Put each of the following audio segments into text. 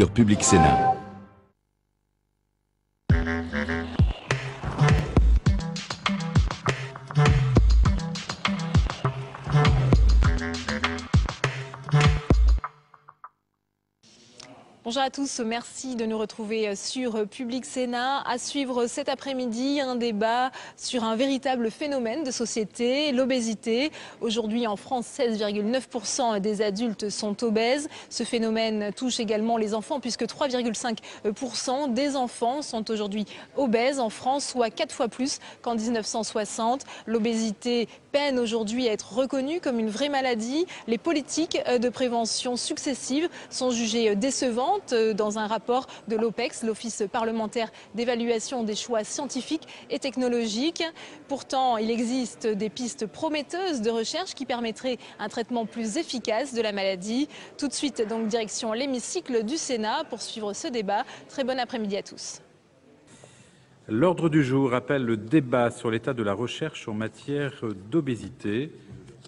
Sur Public Sénat. Bonjour à tous, merci de nous retrouver sur Public Sénat. À suivre cet après-midi, un débat sur un véritable phénomène de société, l'obésité. Aujourd'hui en France, 16,9% des adultes sont obèses. Ce phénomène touche également les enfants puisque 3,5% des enfants sont aujourd'hui obèses en France, soit 4 fois plus qu'en 1960. L'obésité peine aujourd'hui à être reconnue comme une vraie maladie. Les politiques de prévention successives sont jugées décevantes. Dans un rapport de l'OPEX, l'Office parlementaire d'évaluation des choix scientifiques et technologiques. Pourtant, il existe des pistes prometteuses de recherche qui permettraient un traitement plus efficace de la maladie. Tout de suite, donc, direction l'hémicycle du Sénat pour suivre ce débat. Très bon après-midi à tous. L'ordre du jour appelle le débat sur l'état de la recherche en matière d'obésité.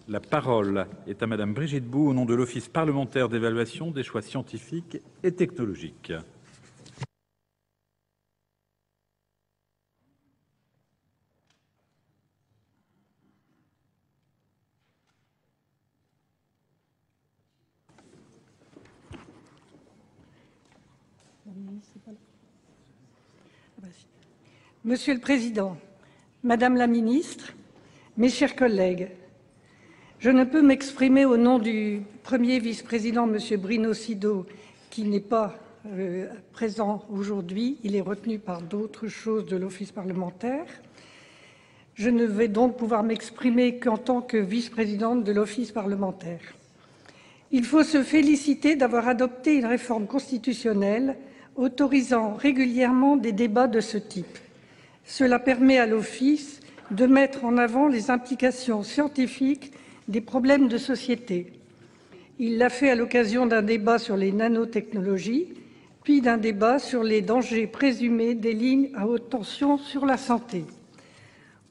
La parole est à Madame Brigitte Bou, au nom de l'Office parlementaire d'évaluation des choix scientifiques et technologiques. Monsieur le Président, Madame la Ministre, mes chers collègues, je ne peux m'exprimer au nom du premier vice-président, Monsieur Bruno Sido, qui n'est pas présent aujourd'hui. Il est retenu par d'autres choses de l'Office parlementaire. Je ne vais donc pouvoir m'exprimer qu'en tant que vice-présidente de l'Office parlementaire. Il faut se féliciter d'avoir adopté une réforme constitutionnelle autorisant régulièrement des débats de ce type. Cela permet à l'Office de mettre en avant les implications scientifiques des problèmes de société. Il l'a fait à l'occasion d'un débat sur les nanotechnologies, puis d'un débat sur les dangers présumés des lignes à haute tension sur la santé.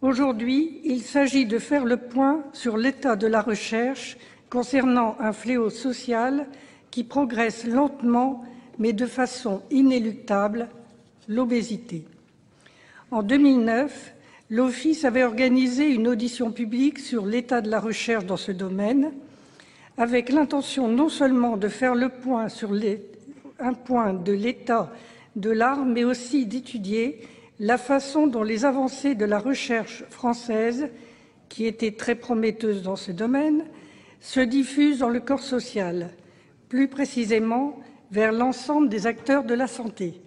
Aujourd'hui, il s'agit de faire le point sur l'état de la recherche concernant un fléau social qui progresse lentement, mais de façon inéluctable, l'obésité. En 2009, l'Office avait organisé une audition publique sur l'état de la recherche dans ce domaine, avec l'intention non seulement de faire le point sur un point de l'état de l'art, mais aussi d'étudier la façon dont les avancées de la recherche française, qui étaient très prometteuses dans ce domaine, se diffusent dans le corps social, plus précisément vers l'ensemble des acteurs de la santé.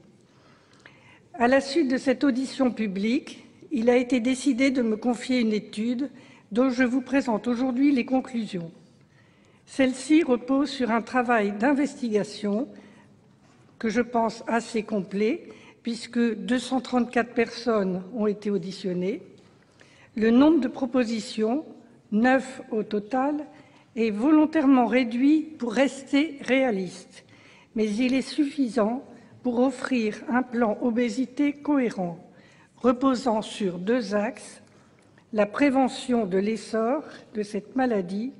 À la suite de cette audition publique, il a été décidé de me confier une étude dont je vous présente aujourd'hui les conclusions. Celle-ci repose sur un travail d'investigation que je pense assez complet, puisque 234 personnes ont été auditionnées. Le nombre de propositions, 9 au total, est volontairement réduit pour rester réaliste, mais il est suffisant pour offrir un plan obésité cohérent, reposant sur 2 axes, la prévention de l'essor de cette maladie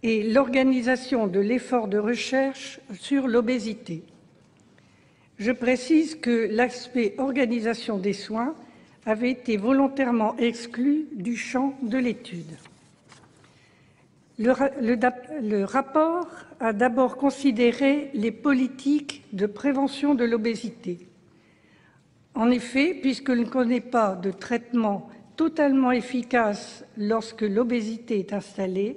et l'organisation de l'effort de recherche sur l'obésité. Je précise que l'aspect organisation des soins avait été volontairement exclu du champ de l'étude. Le rapport a d'abord considéré les politiques de prévention de l'obésité. En effet, puisque l'on ne connaît pas de traitement totalement efficace lorsque l'obésité est installée,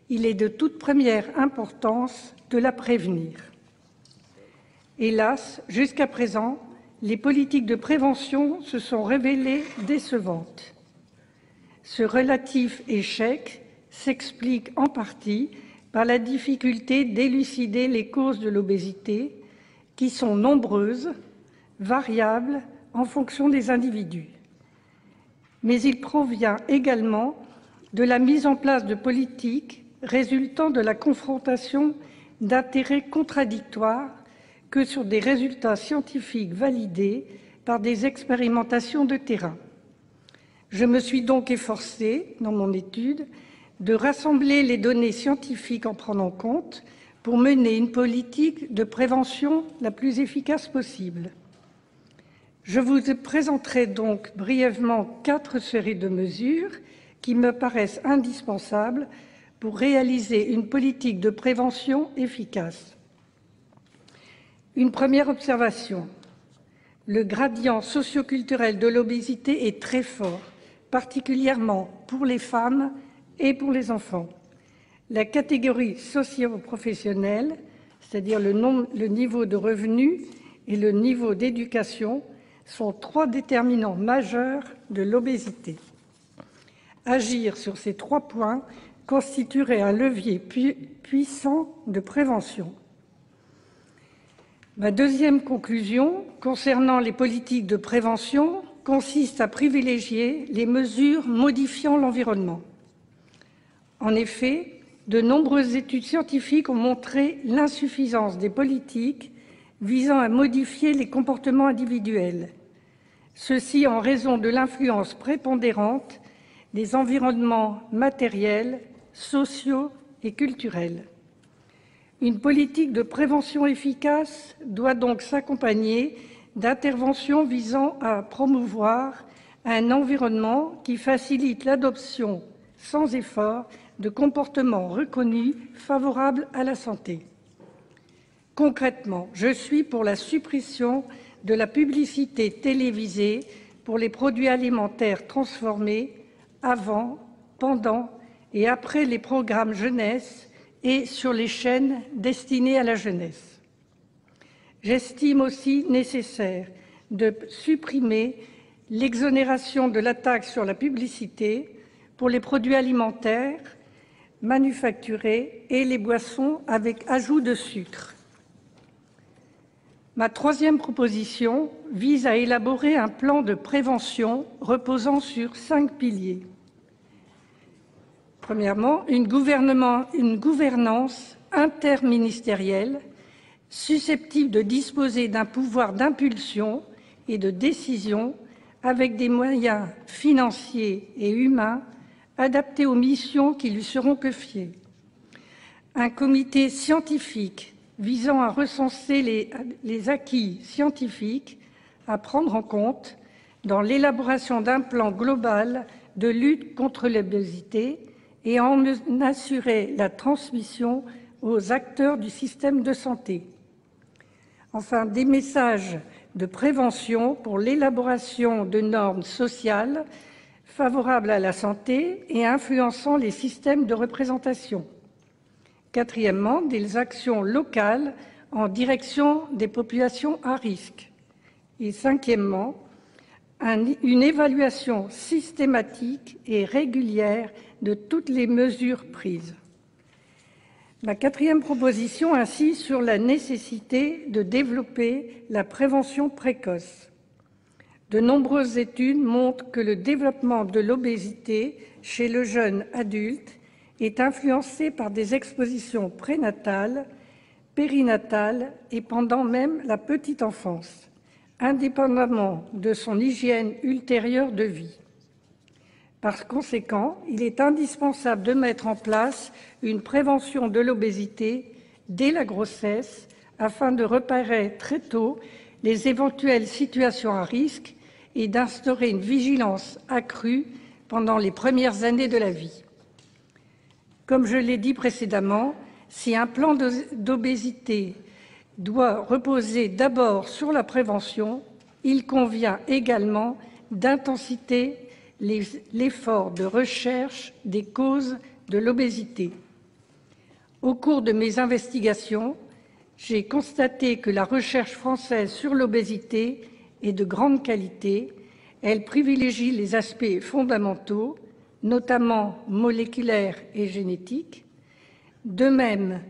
il est de toute première importance de la prévenir. Hélas, jusqu'à présent, les politiques de prévention se sont révélées décevantes. Ce relatif échec s'explique en partie par la difficulté d'élucider les causes de l'obésité, qui sont nombreuses, variables en fonction des individus. Mais il provient également de la mise en place de politiques résultant de la confrontation d'intérêts contradictoires que sur des résultats scientifiques validés par des expérimentations de terrain. Je me suis donc efforcée, dans mon étude, de rassembler les données scientifiques en prenant compte pour mener une politique de prévention la plus efficace possible. Je vous présenterai donc brièvement 4 séries de mesures qui me paraissent indispensables pour réaliser une politique de prévention efficace. Une première observation. Le gradient socioculturel de l'obésité est très fort, particulièrement pour les femmes et pour les enfants. La catégorie socio-professionnelle, c'est-à-dire le niveau de revenus et le niveau d'éducation, sont 3 déterminants majeurs de l'obésité. Agir sur ces 3 points constituerait un levier puissant de prévention. Ma deuxième conclusion concernant les politiques de prévention consiste à privilégier les mesures modifiant l'environnement. En effet, de nombreuses études scientifiques ont montré l'insuffisance des politiques visant à modifier les comportements individuels, ceci en raison de l'influence prépondérante des environnements matériels, sociaux et culturels. Une politique de prévention efficace doit donc s'accompagner d'interventions visant à promouvoir un environnement qui facilite l'adoption sans effort de comportements reconnus favorables à la santé. Concrètement, je suis pour la suppression de la publicité télévisée pour les produits alimentaires transformés avant, pendant et après les programmes jeunesse et sur les chaînes destinées à la jeunesse. J'estime aussi nécessaire de supprimer l'exonération de la taxe sur la publicité pour les produits alimentaires manufacturés et les boissons avec ajout de sucre. Ma troisième proposition vise à élaborer un plan de prévention reposant sur 5 piliers. Premièrement, une gouvernance interministérielle susceptible de disposer d'un pouvoir d'impulsion et de décision avec des moyens financiers et humains adaptés aux missions qui lui seront confiées. Un comité scientifique visant à recenser les acquis scientifiques à prendre en compte dans l'élaboration d'un plan global de lutte contre l'obésité et à en assurer la transmission aux acteurs du système de santé. Enfin, des messages de prévention pour l'élaboration de normes sociales favorables à la santé et influençant les systèmes de représentation. Quatrièmement, des actions locales en direction des populations à risque. Et cinquièmement, une évaluation systématique et régulière de toutes les mesures prises. Ma quatrième proposition insiste sur la nécessité de développer la prévention précoce. De nombreuses études montrent que le développement de l'obésité chez le jeune adulte est influencé par des expositions prénatales, périnatales et pendant même la petite enfance, indépendamment de son hygiène ultérieure de vie. Par conséquent, il est indispensable de mettre en place une prévention de l'obésité dès la grossesse afin de repérer très tôt les éventuelles situations à risque et d'instaurer une vigilance accrue pendant les premières années de la vie. Comme je l'ai dit précédemment, si un plan d'obésité doit reposer d'abord sur la prévention, il convient également d'intensifier l'effort de recherche des causes de l'obésité. Au cours de mes investigations, j'ai constaté que la recherche française sur l'obésité est de grande qualité. Elle privilégie les aspects fondamentaux, notamment moléculaires et génétiques. De même,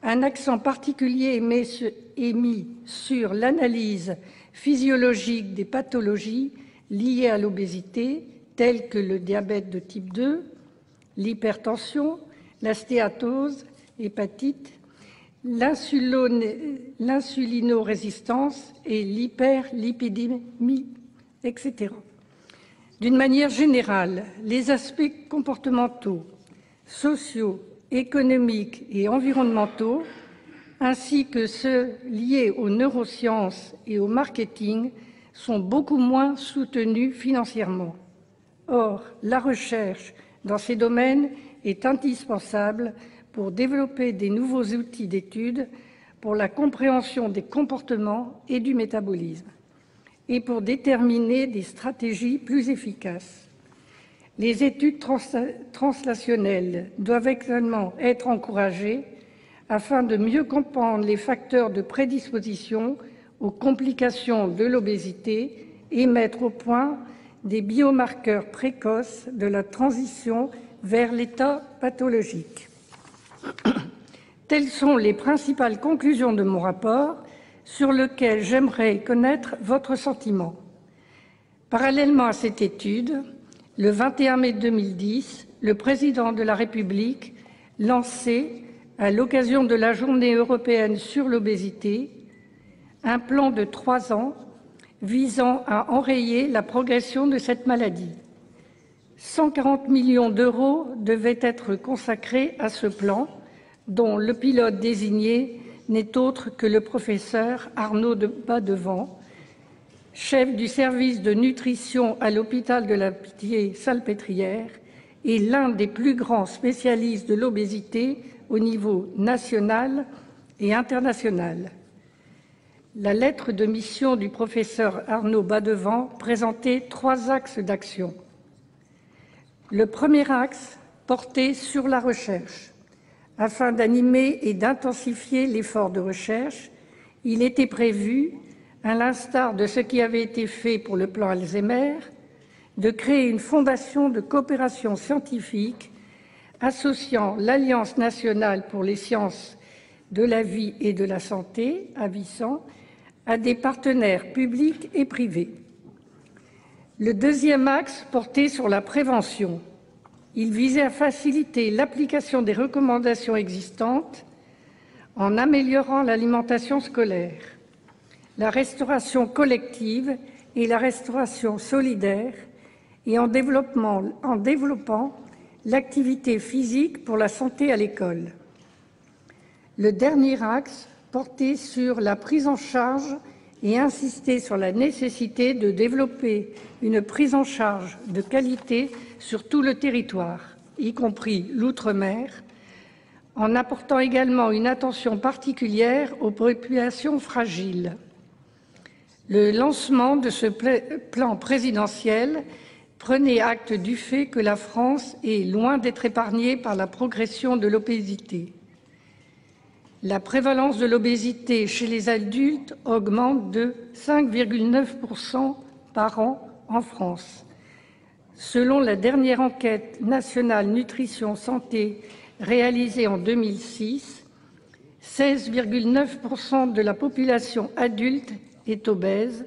un accent particulier est mis sur l'analyse physiologique des pathologies liées à l'obésité, telles que le diabète de type 2, l'hypertension, la stéatose, l'hépatite, l'insulinorésistance et l'hyperlipidémie, etc. D'une manière générale, les aspects comportementaux, sociaux, économiques et environnementaux ainsi que ceux liés aux neurosciences et au marketing, sont beaucoup moins soutenus financièrement. Or, la recherche dans ces domaines est indispensable pour développer des nouveaux outils d'étude, pour la compréhension des comportements et du métabolisme, et pour déterminer des stratégies plus efficaces. Les études translationnelles doivent également être encouragées afin de mieux comprendre les facteurs de prédisposition aux complications de l'obésité et mettre au point des biomarqueurs précoces de la transition vers l'état pathologique. Telles sont les principales conclusions de mon rapport, sur lequel j'aimerais connaître votre sentiment. Parallèlement à cette étude, le 21 mai 2010, le président de la République lançait, à l'occasion de la Journée européenne sur l'obésité, un plan de 3 ans visant à enrayer la progression de cette maladie. 140 millions d'euros devaient être consacrés à ce plan, dont le pilote désigné n'est autre que le professeur Arnaud Badevant, chef du service de nutrition à l'hôpital de la Pitié-Salpêtrière et l'un des plus grands spécialistes de l'obésité au niveau national et international. La lettre de mission du professeur Arnaud Badevant présentait 3 axes d'action. Le premier axe portait sur la recherche. Afin d'animer et d'intensifier l'effort de recherche, il était prévu, à l'instar de ce qui avait été fait pour le plan Alzheimer, de créer une fondation de coopération scientifique associant l'Alliance nationale pour les sciences de la vie et de la santé, AVISAN, à des partenaires publics et privés. Le deuxième axe portait sur la prévention. Il visait à faciliter l'application des recommandations existantes en améliorant l'alimentation scolaire, la restauration collective et la restauration solidaire et en développant l'activité physique pour la santé à l'école. Le dernier axe portait sur la prise en charge et insistait sur la nécessité de développer une prise en charge de qualité sur tout le territoire, y compris l'outre-mer, en apportant également une attention particulière aux populations fragiles. Le lancement de ce plan présidentiel prenait acte du fait que la France est loin d'être épargnée par la progression de l'obésité. La prévalence de l'obésité chez les adultes augmente de 5,9% par an en France. Selon la dernière enquête nationale nutrition santé réalisée en 2006, 16,9% de la population adulte est obèse,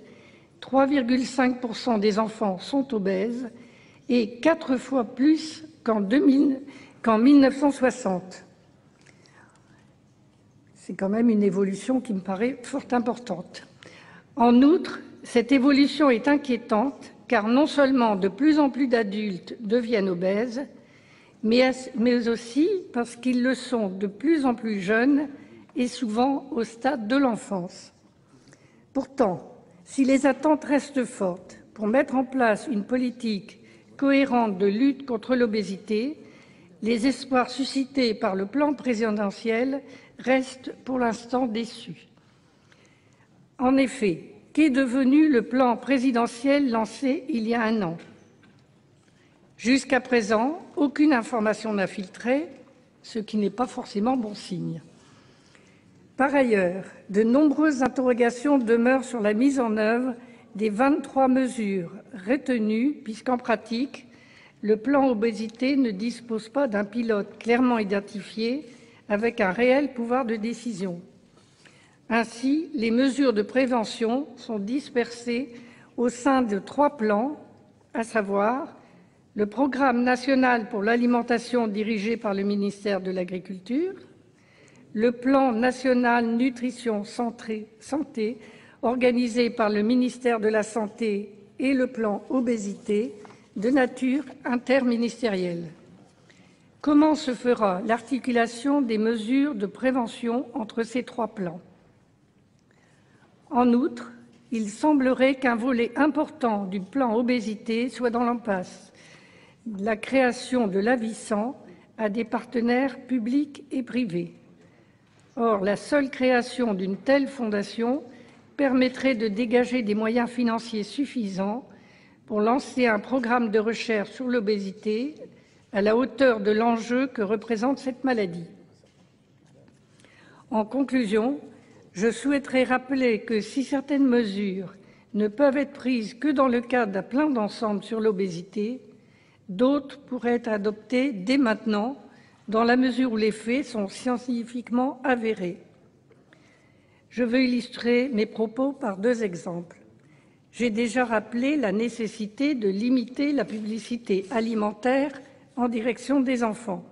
3,5% des enfants sont obèses et 4 fois plus qu'en 1960. C'est quand même une évolution qui me paraît fort importante. En outre, cette évolution est inquiétante car non seulement de plus en plus d'adultes deviennent obèses, mais aussi parce qu'ils le sont de plus en plus jeunes et souvent au stade de l'enfance. Pourtant, si les attentes restent fortes pour mettre en place une politique cohérente de lutte contre l'obésité, les espoirs suscités par le plan présidentiel restent pour l'instant déçus. En effet, qu'est devenu le plan présidentiel lancé il y a 1 an? Jusqu'à présent, aucune information n'a filtré, ce qui n'est pas forcément bon signe. Par ailleurs, de nombreuses interrogations demeurent sur la mise en œuvre des 23 mesures retenues, puisqu'en pratique, le plan obésité ne dispose pas d'un pilote clairement identifié avec un réel pouvoir de décision. Ainsi, les mesures de prévention sont dispersées au sein de 3 plans, à savoir le Programme national pour l'alimentation dirigé par le ministère de l'Agriculture, le Plan national nutrition santé organisé par le ministère de la Santé et le plan obésité de nature interministérielle. Comment se fera l'articulation des mesures de prévention entre ces 3 plans? En outre, il semblerait qu'un volet important du plan obésité soit dans l'impasse, la création de l'Avissan à des partenaires publics et privés. Or, la seule création d'une telle fondation permettrait de dégager des moyens financiers suffisants pour lancer un programme de recherche sur l'obésité à la hauteur de l'enjeu que représente cette maladie. En conclusion, je souhaiterais rappeler que si certaines mesures ne peuvent être prises que dans le cadre d'un plan d'ensemble sur l'obésité, d'autres pourraient être adoptées dès maintenant, dans la mesure où les faits sont scientifiquement avérés. Je veux illustrer mes propos par 2 exemples. J'ai déjà rappelé la nécessité de limiter la publicité alimentaire en direction des enfants.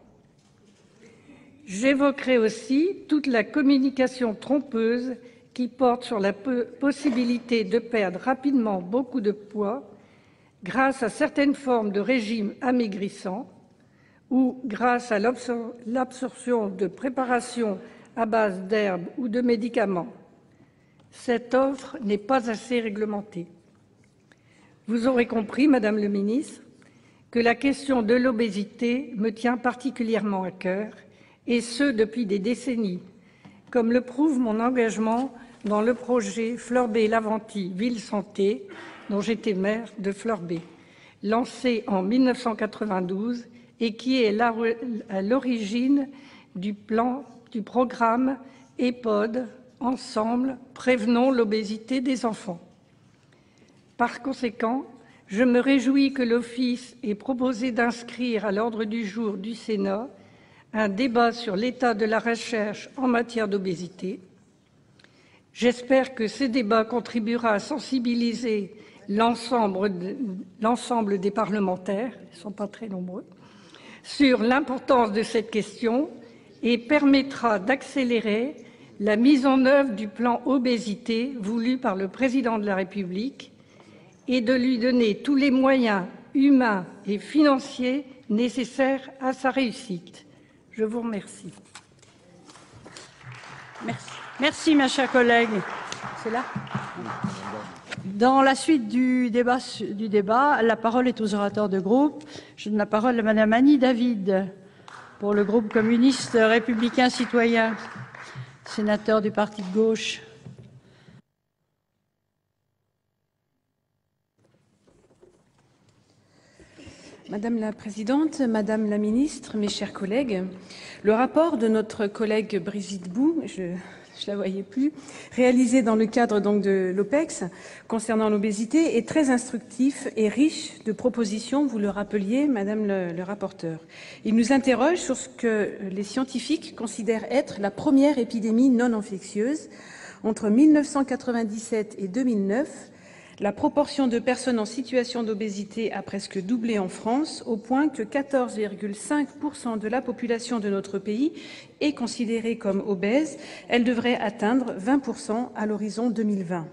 J'évoquerai aussi toute la communication trompeuse qui porte sur la possibilité de perdre rapidement beaucoup de poids grâce à certaines formes de régime amaigrissant ou grâce à l'absorption de préparations à base d'herbes ou de médicaments. Cette offre n'est pas assez réglementée. Vous aurez compris, Madame le ministre, que la question de l'obésité me tient particulièrement à cœur, et ce depuis des décennies, comme le prouve mon engagement dans le projet Fleurbaix-Laventie Ville Santé, dont j'étais maire de Fleurbaix, lancé en 1992 et qui est à l'origine du programme EPOD, Ensemble, prévenons l'obésité des enfants. Par conséquent, je me réjouis que l'Office ait proposé d'inscrire à l'ordre du jour du Sénat un débat sur l'état de la recherche en matière d'obésité. J'espère que ce débat contribuera à sensibiliser l'ensemble des parlementaires, ils ne sont pas très nombreux, sur l'importance de cette question et permettra d'accélérer la mise en œuvre du plan obésité voulu par le Président de la République et de lui donner tous les moyens humains et financiers nécessaires à sa réussite. Je vous remercie. Merci, ma chère collègue. C'est là. Dans la suite du débat, la parole est aux orateurs de groupe. Je donne la parole à Madame Annie David pour le groupe communiste républicain citoyen, sénateur du parti de gauche. Madame la Présidente, Madame la Ministre, mes chers collègues, le rapport de notre collègue Brigitte Bou, je la voyais plus, réalisé dans le cadre donc de l'OPEX concernant l'obésité est très instructif et riche de propositions, vous le rappeliez, Madame le rapporteur. Il nous interroge sur ce que les scientifiques considèrent être la première épidémie non infectieuse. Entre 1997 et 2009, la proportion de personnes en situation d'obésité a presque doublé en France, au point que 14,5% de la population de notre pays est considérée comme obèse. Elle devrait atteindre 20% à l'horizon 2020.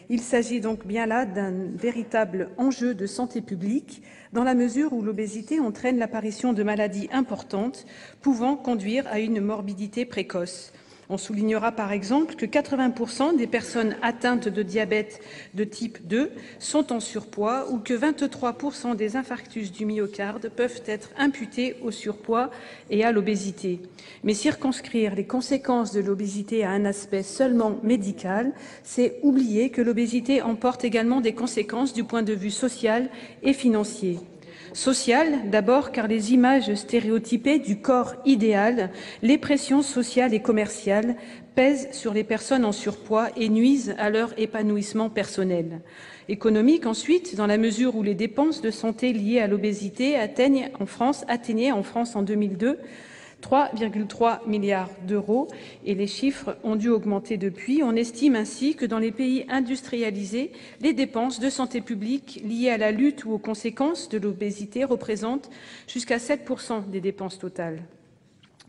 Il s'agit donc bien là d'un véritable enjeu de santé publique, dans la mesure où l'obésité entraîne l'apparition de maladies importantes, pouvant conduire à une morbidité précoce. On soulignera par exemple que 80% des personnes atteintes de diabète de type 2 sont en surpoids ou que 23% des infarctus du myocarde peuvent être imputés au surpoids et à l'obésité. Mais circonscrire les conséquences de l'obésité à un aspect seulement médical, c'est oublier que l'obésité emporte également des conséquences du point de vue social et financier. Social, d'abord, car les images stéréotypées du corps idéal, les pressions sociales et commerciales pèsent sur les personnes en surpoids et nuisent à leur épanouissement personnel. Économique, ensuite, dans la mesure où les dépenses de santé liées à l'obésité atteignaient en France en 2002 3,3 milliards d'euros et les chiffres ont dû augmenter depuis. On estime ainsi que dans les pays industrialisés, les dépenses de santé publique liées à la lutte ou aux conséquences de l'obésité représentent jusqu'à 7% des dépenses totales.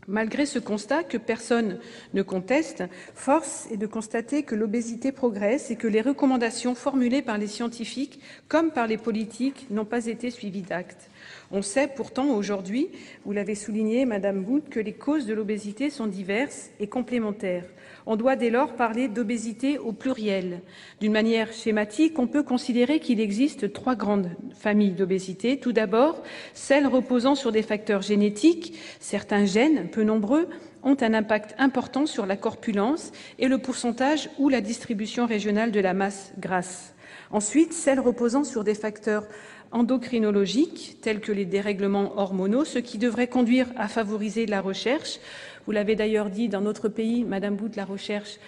Malgré ce constat que personne ne conteste, force est de constater que l'obésité progresse et que les recommandations formulées par les scientifiques comme par les politiques n'ont pas été suivies d'actes. On sait pourtant aujourd'hui, vous l'avez souligné Madame Bout, que les causes de l'obésité sont diverses et complémentaires. On doit dès lors parler d'obésité au pluriel. D'une manière schématique, on peut considérer qu'il existe 3 grandes familles d'obésité. Tout d'abord, celles reposant sur des facteurs génétiques. Certains gènes, peu nombreux, ont un impact important sur la corpulence et le pourcentage ou la distribution régionale de la masse grasse. Ensuite, celles reposant sur des facteurs endocrinologiques tels que les dérèglements hormonaux, ce qui devrait conduire à favoriser la recherche. Vous l'avez d'ailleurs dit, dans notre pays, Madame Bout, la recherche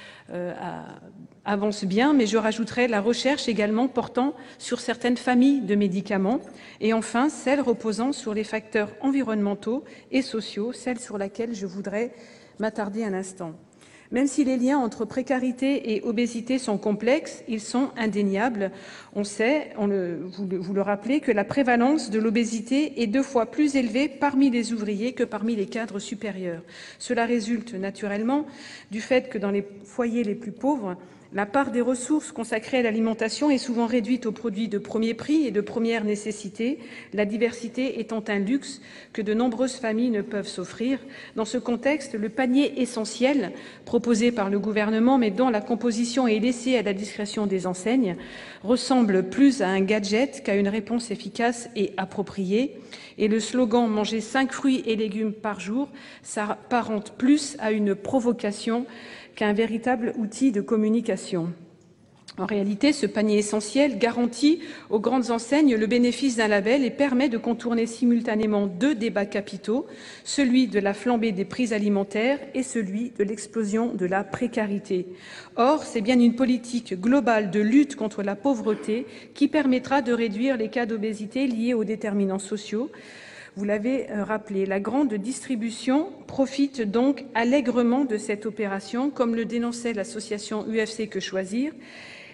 avance bien, mais je rajouterai la recherche également portant sur certaines familles de médicaments. Et enfin, celle reposant sur les facteurs environnementaux et sociaux, celle sur laquelle je voudrais m'attarder un instant. Même si les liens entre précarité et obésité sont complexes, ils sont indéniables. On sait, vous le rappelez, que la prévalence de l'obésité est 2 fois plus élevée parmi les ouvriers que parmi les cadres supérieurs. Cela résulte naturellement du fait que dans les foyers les plus pauvres, la part des ressources consacrées à l'alimentation est souvent réduite aux produits de premier prix et de première nécessité, la diversité étant un luxe que de nombreuses familles ne peuvent s'offrir. Dans ce contexte, le panier essentiel proposé par le gouvernement, mais dont la composition est laissée à la discrétion des enseignes, ressemble plus à un gadget qu'à une réponse efficace et appropriée. Et le slogan « Manger 5 fruits et légumes par jour » s'apparente plus à une provocation qu'un véritable outil de communication. En réalité, ce panier essentiel garantit aux grandes enseignes le bénéfice d'un label et permet de contourner simultanément 2 débats capitaux, celui de la flambée des prix alimentaires et celui de l'explosion de la précarité. Or, c'est bien une politique globale de lutte contre la pauvreté qui permettra de réduire les cas d'obésité liés aux déterminants sociaux. Vous l'avez rappelé, la grande distribution profite donc allègrement de cette opération, comme le dénonçait l'association UFC Que Choisir.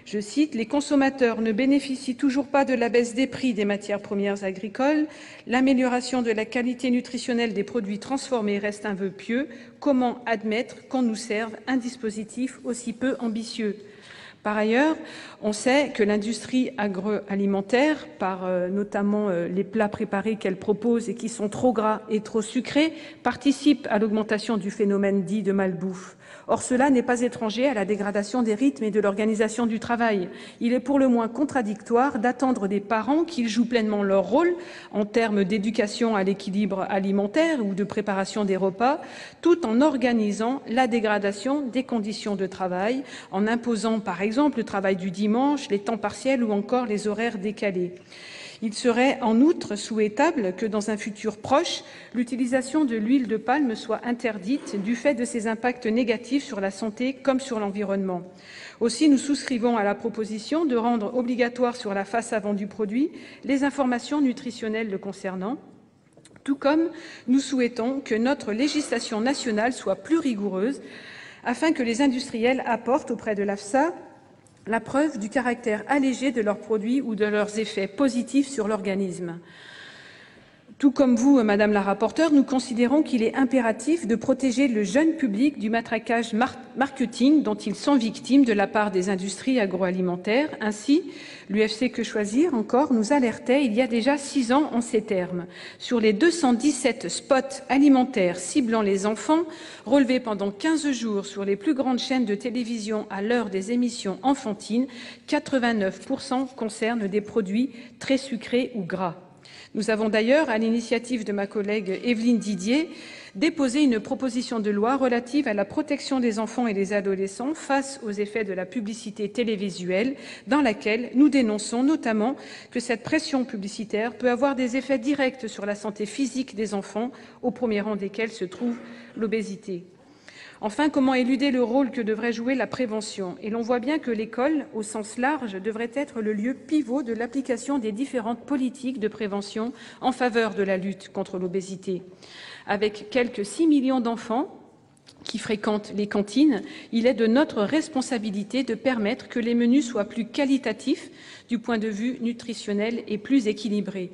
Je cite, « Les consommateurs ne bénéficient toujours pas de la baisse des prix des matières premières agricoles. L'amélioration de la qualité nutritionnelle des produits transformés reste un vœu pieux. Comment admettre qu'on nous serve un dispositif aussi peu ambitieux ?» Par ailleurs, on sait que l'industrie agroalimentaire, par notamment les plats préparés qu'elle propose et qui sont trop gras et trop sucrés, participe à l'augmentation du phénomène dit de malbouffe. Or, cela n'est pas étranger à la dégradation des rythmes et de l'organisation du travail. Il est pour le moins contradictoire d'attendre des parents qu'ils jouent pleinement leur rôle en termes d'éducation à l'équilibre alimentaire ou de préparation des repas, tout en organisant la dégradation des conditions de travail, en imposant par exemple le travail du dimanche, les temps partiels ou encore les horaires décalés. Il serait en outre souhaitable que, dans un futur proche, l'utilisation de l'huile de palme soit interdite du fait de ses impacts négatifs sur la santé comme sur l'environnement. Aussi, nous souscrivons à la proposition de rendre obligatoire sur la face avant du produit les informations nutritionnelles le concernant, tout comme nous souhaitons que notre législation nationale soit plus rigoureuse afin que les industriels apportent auprès de l'AFSA la preuve du caractère allégé de leurs produits ou de leurs effets positifs sur l'organisme. Tout comme vous, Madame la rapporteure, nous considérons qu'il est impératif de protéger le jeune public du matraquage marketing dont ils sont victimes de la part des industries agroalimentaires. Ainsi, l'UFC Que Choisir encore nous alertait il y a déjà 6 ans en ces termes. Sur les 217 spots alimentaires ciblant les enfants relevés pendant 15 jours sur les plus grandes chaînes de télévision à l'heure des émissions enfantines, 89% concernent des produits très sucrés ou gras. Nous avons d'ailleurs, à l'initiative de ma collègue Evelyne Didier, déposé une proposition de loi relative à la protection des enfants et des adolescents face aux effets de la publicité télévisuelle, dans laquelle nous dénonçons notamment que cette pression publicitaire peut avoir des effets directs sur la santé physique des enfants, au premier rang desquels se trouve l'obésité. Enfin, comment éluder le rôle que devrait jouer la prévention? Et l'on voit bien que l'école, au sens large, devrait être le lieu pivot de l'application des différentes politiques de prévention en faveur de la lutte contre l'obésité. Avec quelques 6 millions d'enfants qui fréquentent les cantines, il est de notre responsabilité de permettre que les menus soient plus qualitatifs du point de vue nutritionnel et plus équilibrés.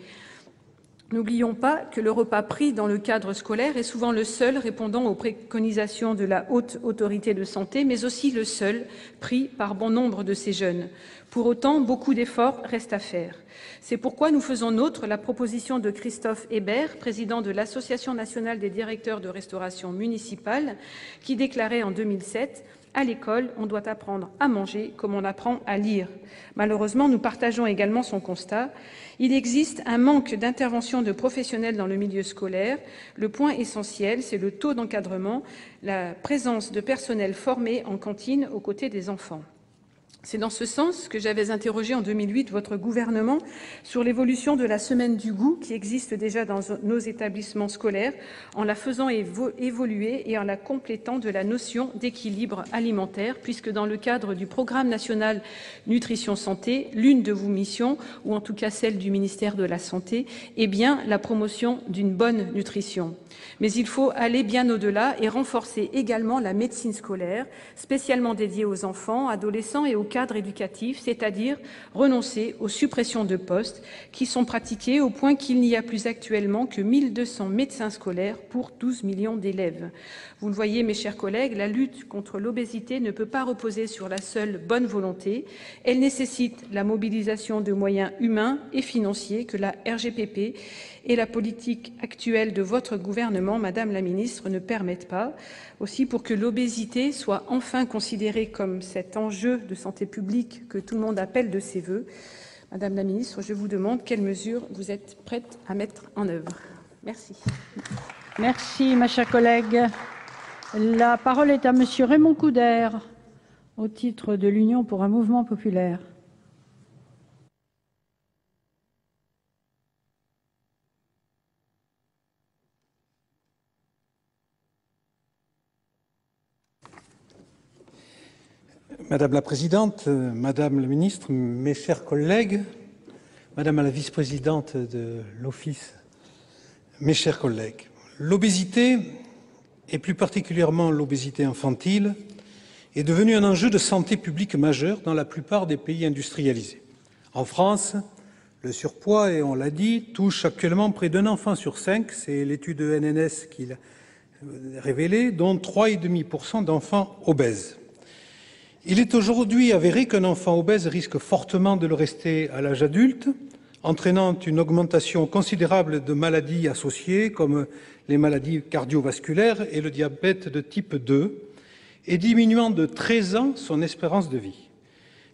N'oublions pas que le repas pris dans le cadre scolaire est souvent le seul répondant aux préconisations de la Haute Autorité de Santé, mais aussi le seul pris par bon nombre de ces jeunes. Pour autant, beaucoup d'efforts restent à faire. C'est pourquoi nous faisons nôtre la proposition de Christophe Hébert, président de l'Association nationale des directeurs de restauration municipale, qui déclarait en 2007 « À l'école, on doit apprendre à manger comme on apprend à lire ». Malheureusement, nous partageons également son constat. Il existe un manque d'intervention de professionnels dans le milieu scolaire. Le point essentiel, c'est le taux d'encadrement, la présence de personnel formé en cantine aux côtés des enfants. C'est dans ce sens que j'avais interrogé en 2008 votre gouvernement sur l'évolution de la semaine du goût qui existe déjà dans nos établissements scolaires, en la faisant évoluer et en la complétant de la notion d'équilibre alimentaire, puisque dans le cadre du programme national Nutrition Santé, l'une de vos missions, ou en tout cas celle du ministère de la Santé, est bien la promotion d'une bonne nutrition. Mais il faut aller bien au-delà et renforcer également la médecine scolaire, spécialement dédiée aux enfants, adolescents et aux cadres éducatifs, c'est-à-dire renoncer aux suppressions de postes qui sont pratiquées au point qu'il n'y a plus actuellement que 1200 médecins scolaires pour 12 millions d'élèves. Vous le voyez, mes chers collègues, la lutte contre l'obésité ne peut pas reposer sur la seule bonne volonté. Elle nécessite la mobilisation de moyens humains et financiers que la RGPP et la politique actuelle de votre gouvernement, Madame la Ministre, ne permettent pas. Aussi, pour que l'obésité soit enfin considérée comme cet enjeu de santé publique que tout le monde appelle de ses vœux, Madame la Ministre, je vous demande quelles mesures vous êtes prête à mettre en œuvre. Merci. Merci, ma chère collègue. La parole est à Monsieur Raymond Coudert, au titre de l'Union pour un mouvement populaire. Madame la Présidente, Madame la Ministre, mes chers collègues, Madame la Vice-présidente de l'Office, mes chers collègues, l'obésité, et plus particulièrement l'obésité infantile, est devenue un enjeu de santé publique majeur dans la plupart des pays industrialisés. En France, le surpoids, et on l'a dit, touche actuellement près d'un enfant sur 5, c'est l'étude de NNS qui l'a révélé, dont 3,5% d'enfants obèses. Il est aujourd'hui avéré qu'un enfant obèse risque fortement de le rester à l'âge adulte, entraînant une augmentation considérable de maladies associées, comme les maladies cardiovasculaires et le diabète de type 2, et diminuant de 13 ans son espérance de vie.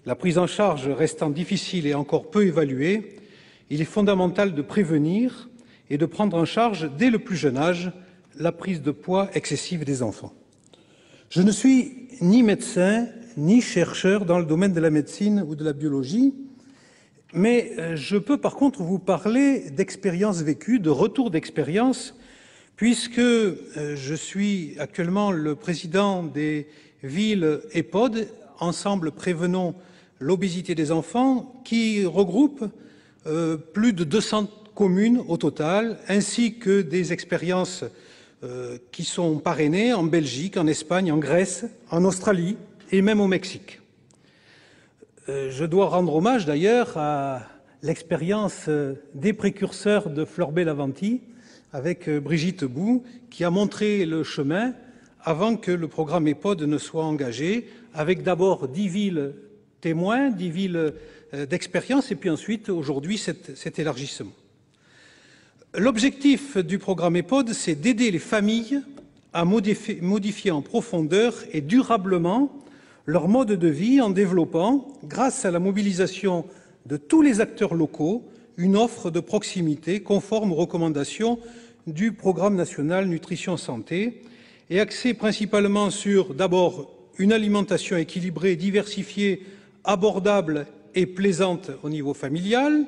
La prise en charge restant difficile et encore peu évaluée, il est fondamental de prévenir et de prendre en charge dès le plus jeune âge la prise de poids excessive des enfants. Je ne suis ni médecin ni chercheur dans le domaine de la médecine ou de la biologie, mais je peux par contre vous parler d'expériences vécues, de retours d'expérience, puisque je suis actuellement le président des villes EHPOD, Ensemble Prévenons l'obésité des enfants, qui regroupe plus de 200 communes au total, ainsi que des expériences qui sont parrainées en Belgique, en Espagne, en Grèce, en Australie et même au Mexique. Je dois rendre hommage d'ailleurs à l'expérience des précurseurs de Florbet-Laventie avec Brigitte Bou, qui a montré le chemin avant que le programme EHPOD ne soit engagé, avec d'abord 10 villes témoins, 10 villes d'expérience, et puis ensuite, aujourd'hui, cet élargissement. L'objectif du programme EHPOD, c'est d'aider les familles à modifier en profondeur et durablement leur mode de vie en développant, grâce à la mobilisation de tous les acteurs locaux, une offre de proximité conforme aux recommandations du programme national Nutrition Santé et axée principalement sur, d'abord, une alimentation équilibrée, diversifiée, abordable et plaisante au niveau familial,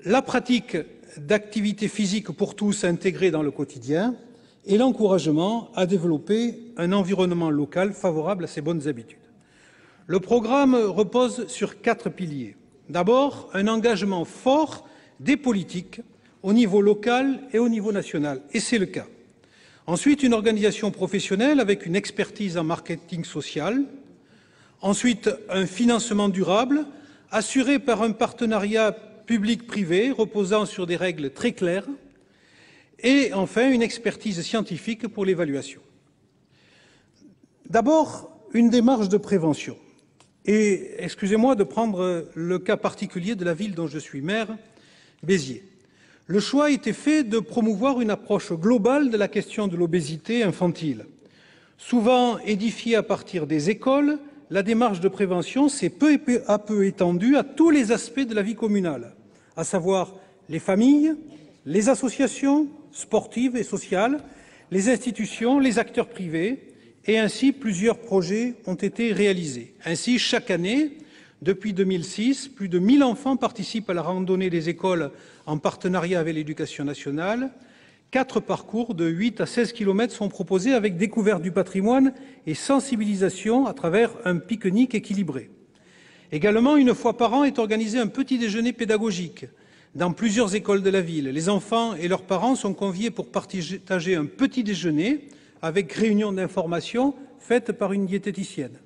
la pratique d'activités physiques pour tous intégrées dans le quotidien et l'encouragement à développer un environnement local favorable à ces bonnes habitudes. Le programme repose sur 4 piliers. D'abord, un engagement fort des politiques au niveau local et au niveau national, et c'est le cas. Ensuite, une organisation professionnelle avec une expertise en marketing social. Ensuite, un financement durable assuré par un partenariat public-privé reposant sur des règles très claires et enfin une expertise scientifique pour l'évaluation. D'abord, une démarche de prévention. Et excusez-moi de prendre le cas particulier de la ville dont je suis maire, Béziers. Le choix a été fait de promouvoir une approche globale de la question de l'obésité infantile. Souvent édifiée à partir des écoles, la démarche de prévention s'est peu à peu étendue à tous les aspects de la vie communale, à savoir les familles, les associations sportives et sociales, les institutions, les acteurs privés, et ainsi plusieurs projets ont été réalisés. Ainsi, chaque année, depuis 2006, plus de 1000 enfants participent à la randonnée des écoles en partenariat avec l'Éducation nationale. 4 parcours de 8 à 16 km sont proposés avec découverte du patrimoine et sensibilisation à travers un pique-nique équilibré. Également, une fois par an est organisé un petit déjeuner pédagogique dans plusieurs écoles de la ville. Les enfants et leurs parents sont conviés pour partager un petit déjeuner avec réunion d'information faite par une diététicienne.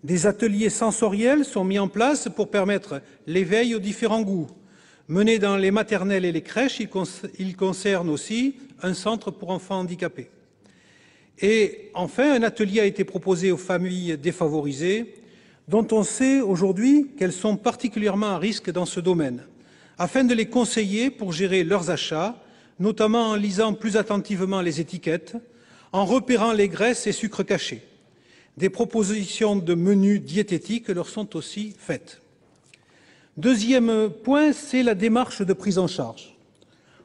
Des ateliers sensoriels sont mis en place pour permettre l'éveil aux différents goûts. Menés dans les maternelles et les crèches, il concerne aussi un centre pour enfants handicapés. Et enfin, un atelier a été proposé aux familles défavorisées, dont on sait aujourd'hui qu'elles sont particulièrement à risque dans ce domaine, afin de les conseiller pour gérer leurs achats, notamment en lisant plus attentivement les étiquettes, en repérant les graisses et sucres cachés. Des propositions de menus diététiques leur sont aussi faites. Deuxième point, c'est la démarche de prise en charge.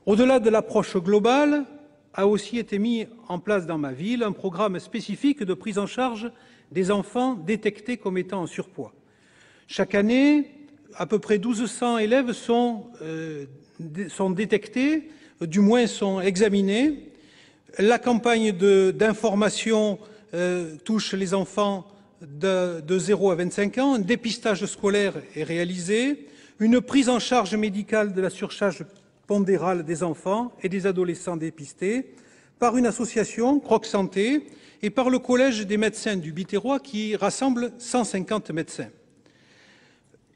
Au-delà de l'approche globale, a aussi été mis en place dans ma ville un programme spécifique de prise en charge des enfants détectés comme étant en surpoids. Chaque année, à peu près 1200 élèves sont détectés, du moins sont examinés. La campagne d'information touche les enfants de 0 à 25 ans. Un dépistage scolaire est réalisé. Une prise en charge médicale de la surcharge pondérale des enfants et des adolescents dépistés par une association, Croc Santé, et par le Collège des médecins du Biterrois qui rassemble 150 médecins.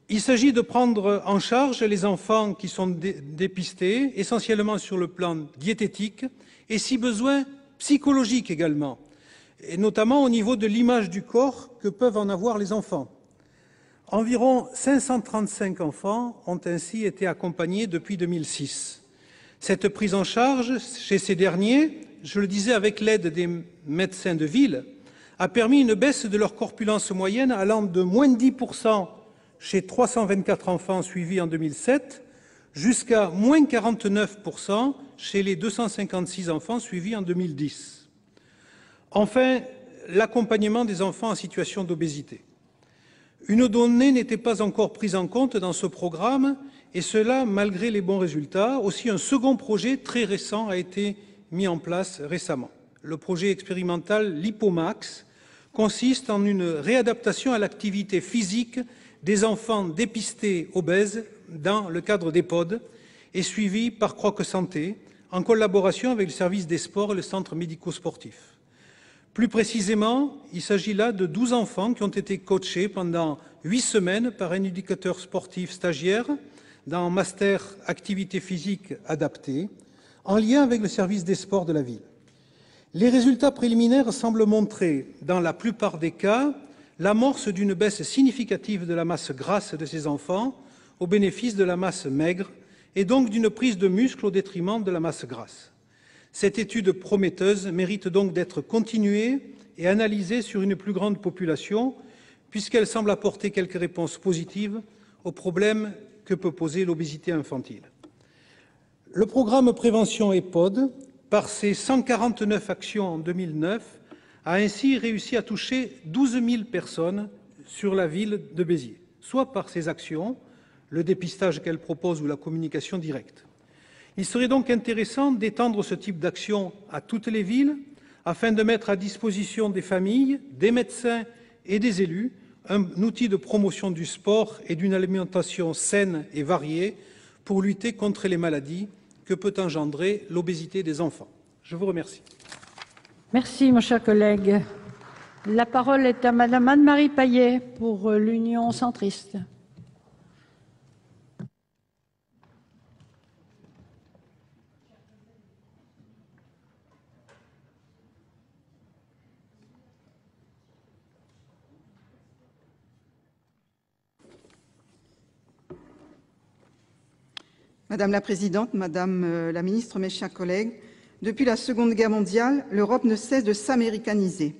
Il s'agit de prendre en charge les enfants qui sont dépistés, essentiellement sur le plan diététique et, si besoin, psychologique également, et notamment au niveau de l'image du corps que peuvent en avoir les enfants. Environ 535 enfants ont ainsi été accompagnés depuis 2006. Cette prise en charge chez ces derniers, je le disais avec l'aide des médecins de ville, a permis une baisse de leur corpulence moyenne allant de moins de 10% chez 324 enfants suivis en 2007 jusqu'à moins 49% chez les 256 enfants suivis en 2010. Enfin, l'accompagnement des enfants en situation d'obésité. Une donnée n'était pas encore prise en compte dans ce programme, et cela malgré les bons résultats. Aussi, un second projet très récent a été mis en place récemment. Le projet expérimental LipoMax consiste en une réadaptation à l'activité physique des enfants dépistés obèses dans le cadre d'EHPAD et suivis par Croc Santé, en collaboration avec le service des sports et le centre médico-sportif. Plus précisément, il s'agit là de 12 enfants qui ont été coachés pendant 8 semaines par un éducateur sportif stagiaire dans un master activité physique adaptée, en lien avec le service des sports de la ville. Les résultats préliminaires semblent montrer, dans la plupart des cas, l'amorce d'une baisse significative de la masse grasse de ces enfants au bénéfice de la masse maigre et donc d'une prise de muscle au détriment de la masse grasse. Cette étude prometteuse mérite donc d'être continuée et analysée sur une plus grande population, puisqu'elle semble apporter quelques réponses positives aux problèmes que peut poser l'obésité infantile. Le programme Prévention EHPAD, par ses 149 actions en 2009, a ainsi réussi à toucher 12 000 personnes sur la ville de Béziers, soit par ses actions, le dépistage qu'elle propose ou la communication directe. Il serait donc intéressant d'étendre ce type d'action à toutes les villes afin de mettre à disposition des familles, des médecins et des élus un outil de promotion du sport et d'une alimentation saine et variée pour lutter contre les maladies que peut engendrer l'obésité des enfants. Je vous remercie. Merci, mon cher collègue. La parole est à Madame Anne-Marie Paillet pour l'Union centriste. Madame la Présidente, Madame la Ministre, mes chers collègues, depuis la Seconde Guerre mondiale, l'Europe ne cesse de s'américaniser,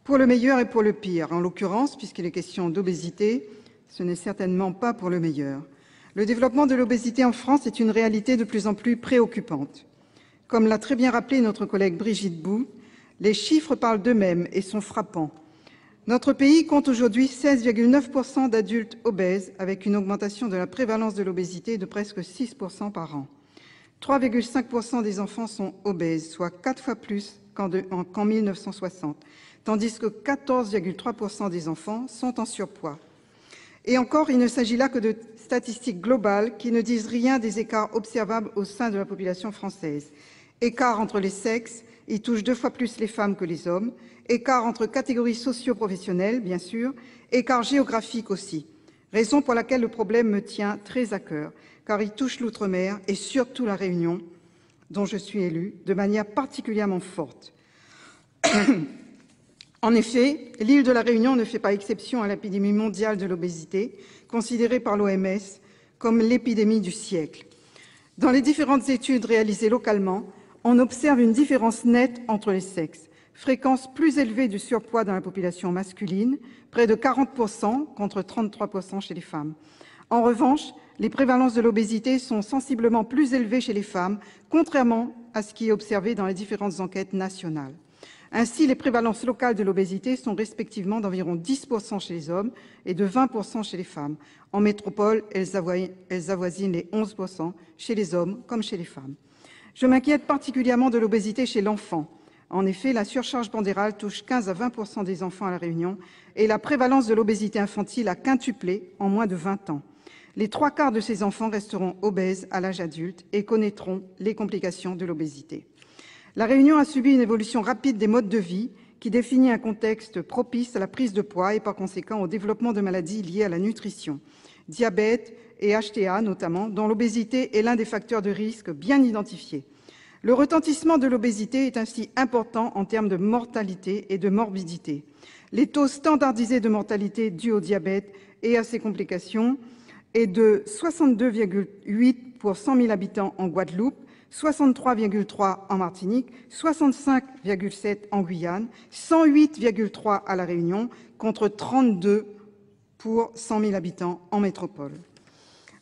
pour le meilleur et pour le pire. En l'occurrence, puisqu'il est question d'obésité, ce n'est certainement pas pour le meilleur. Le développement de l'obésité en France est une réalité de plus en plus préoccupante. Comme l'a très bien rappelé notre collègue Brigitte Bou, les chiffres parlent d'eux-mêmes et sont frappants. Notre pays compte aujourd'hui 16,9% d'adultes obèses, avec une augmentation de la prévalence de l'obésité de presque 6% par an. 3,5% des enfants sont obèses, soit 4 fois plus qu'en 1960, tandis que 14,3% des enfants sont en surpoids. Et encore, il ne s'agit là que de statistiques globales qui ne disent rien des écarts observables au sein de la population française. Écart entre les sexes, il touche 2 fois plus les femmes que les hommes. Écart entre catégories socio-professionnelles, bien sûr. Écart géographique aussi. Raison pour laquelle le problème me tient très à cœur, car il touche l'outre-mer et surtout la Réunion, dont je suis élue, de manière particulièrement forte. En effet, l'île de la Réunion ne fait pas exception à l'épidémie mondiale de l'obésité, considérée par l'OMS comme l'épidémie du siècle. Dans les différentes études réalisées localement, on observe une différence nette entre les sexes. Fréquence plus élevée du surpoids dans la population masculine, près de 40% contre 33% chez les femmes. En revanche, les prévalences de l'obésité sont sensiblement plus élevées chez les femmes, contrairement à ce qui est observé dans les différentes enquêtes nationales. Ainsi, les prévalences locales de l'obésité sont respectivement d'environ 10% chez les hommes et de 20% chez les femmes. En métropole, elles avoisinent les 11% chez les hommes comme chez les femmes. Je m'inquiète particulièrement de l'obésité chez l'enfant. En effet, la surcharge pondérale touche 15 à 20% des enfants à La Réunion et la prévalence de l'obésité infantile a quintuplé en moins de 20 ans. Les 3/4 de ces enfants resteront obèses à l'âge adulte et connaîtront les complications de l'obésité. La Réunion a subi une évolution rapide des modes de vie qui définit un contexte propice à la prise de poids et par conséquent au développement de maladies liées à la nutrition. Diabète et HTA notamment, dont l'obésité est l'un des facteurs de risque bien identifiés. Le retentissement de l'obésité est ainsi important en termes de mortalité et de morbidité. Les taux standardisés de mortalité dus au diabète et à ses complications est de 62,8 pour 100 000 habitants en Guadeloupe, 63,3 en Martinique, 65,7 en Guyane, 108,3 à La Réunion, contre 32 pour 100 000 habitants en métropole.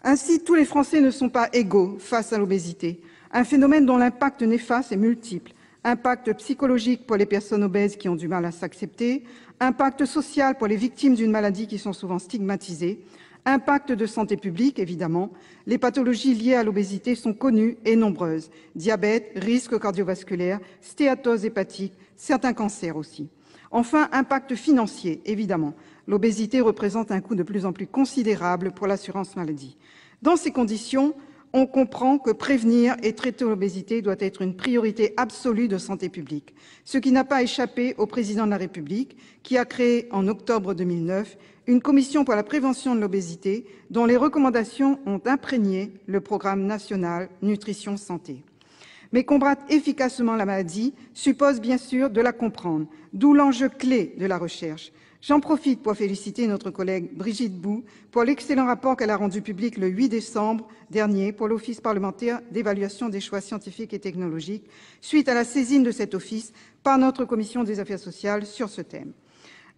Ainsi, tous les Français ne sont pas égaux face à l'obésité, un phénomène dont l'impact néfaste est multiple. Impact psychologique pour les personnes obèses qui ont du mal à s'accepter, impact social pour les victimes d'une maladie qui sont souvent stigmatisées, impact de santé publique, évidemment. Les pathologies liées à l'obésité sont connues et nombreuses. Diabète, risque cardiovasculaire, stéatose hépatique, certains cancers aussi. Enfin, impact financier, évidemment. L'obésité représente un coût de plus en plus considérable pour l'assurance maladie. Dans ces conditions, on comprend que prévenir et traiter l'obésité doit être une priorité absolue de santé publique, ce qui n'a pas échappé au président de la République, qui a créé en octobre 2009 une commission pour la prévention de l'obésité dont les recommandations ont imprégné le programme national Nutrition Santé. Mais combattre efficacement la maladie suppose bien sûr de la comprendre, d'où l'enjeu clé de la recherche. J'en profite pour féliciter notre collègue Brigitte Bou pour l'excellent rapport qu'elle a rendu public le 8 décembre dernier pour l'Office parlementaire d'évaluation des choix scientifiques et technologiques, suite à la saisine de cet office par notre commission des affaires sociales sur ce thème.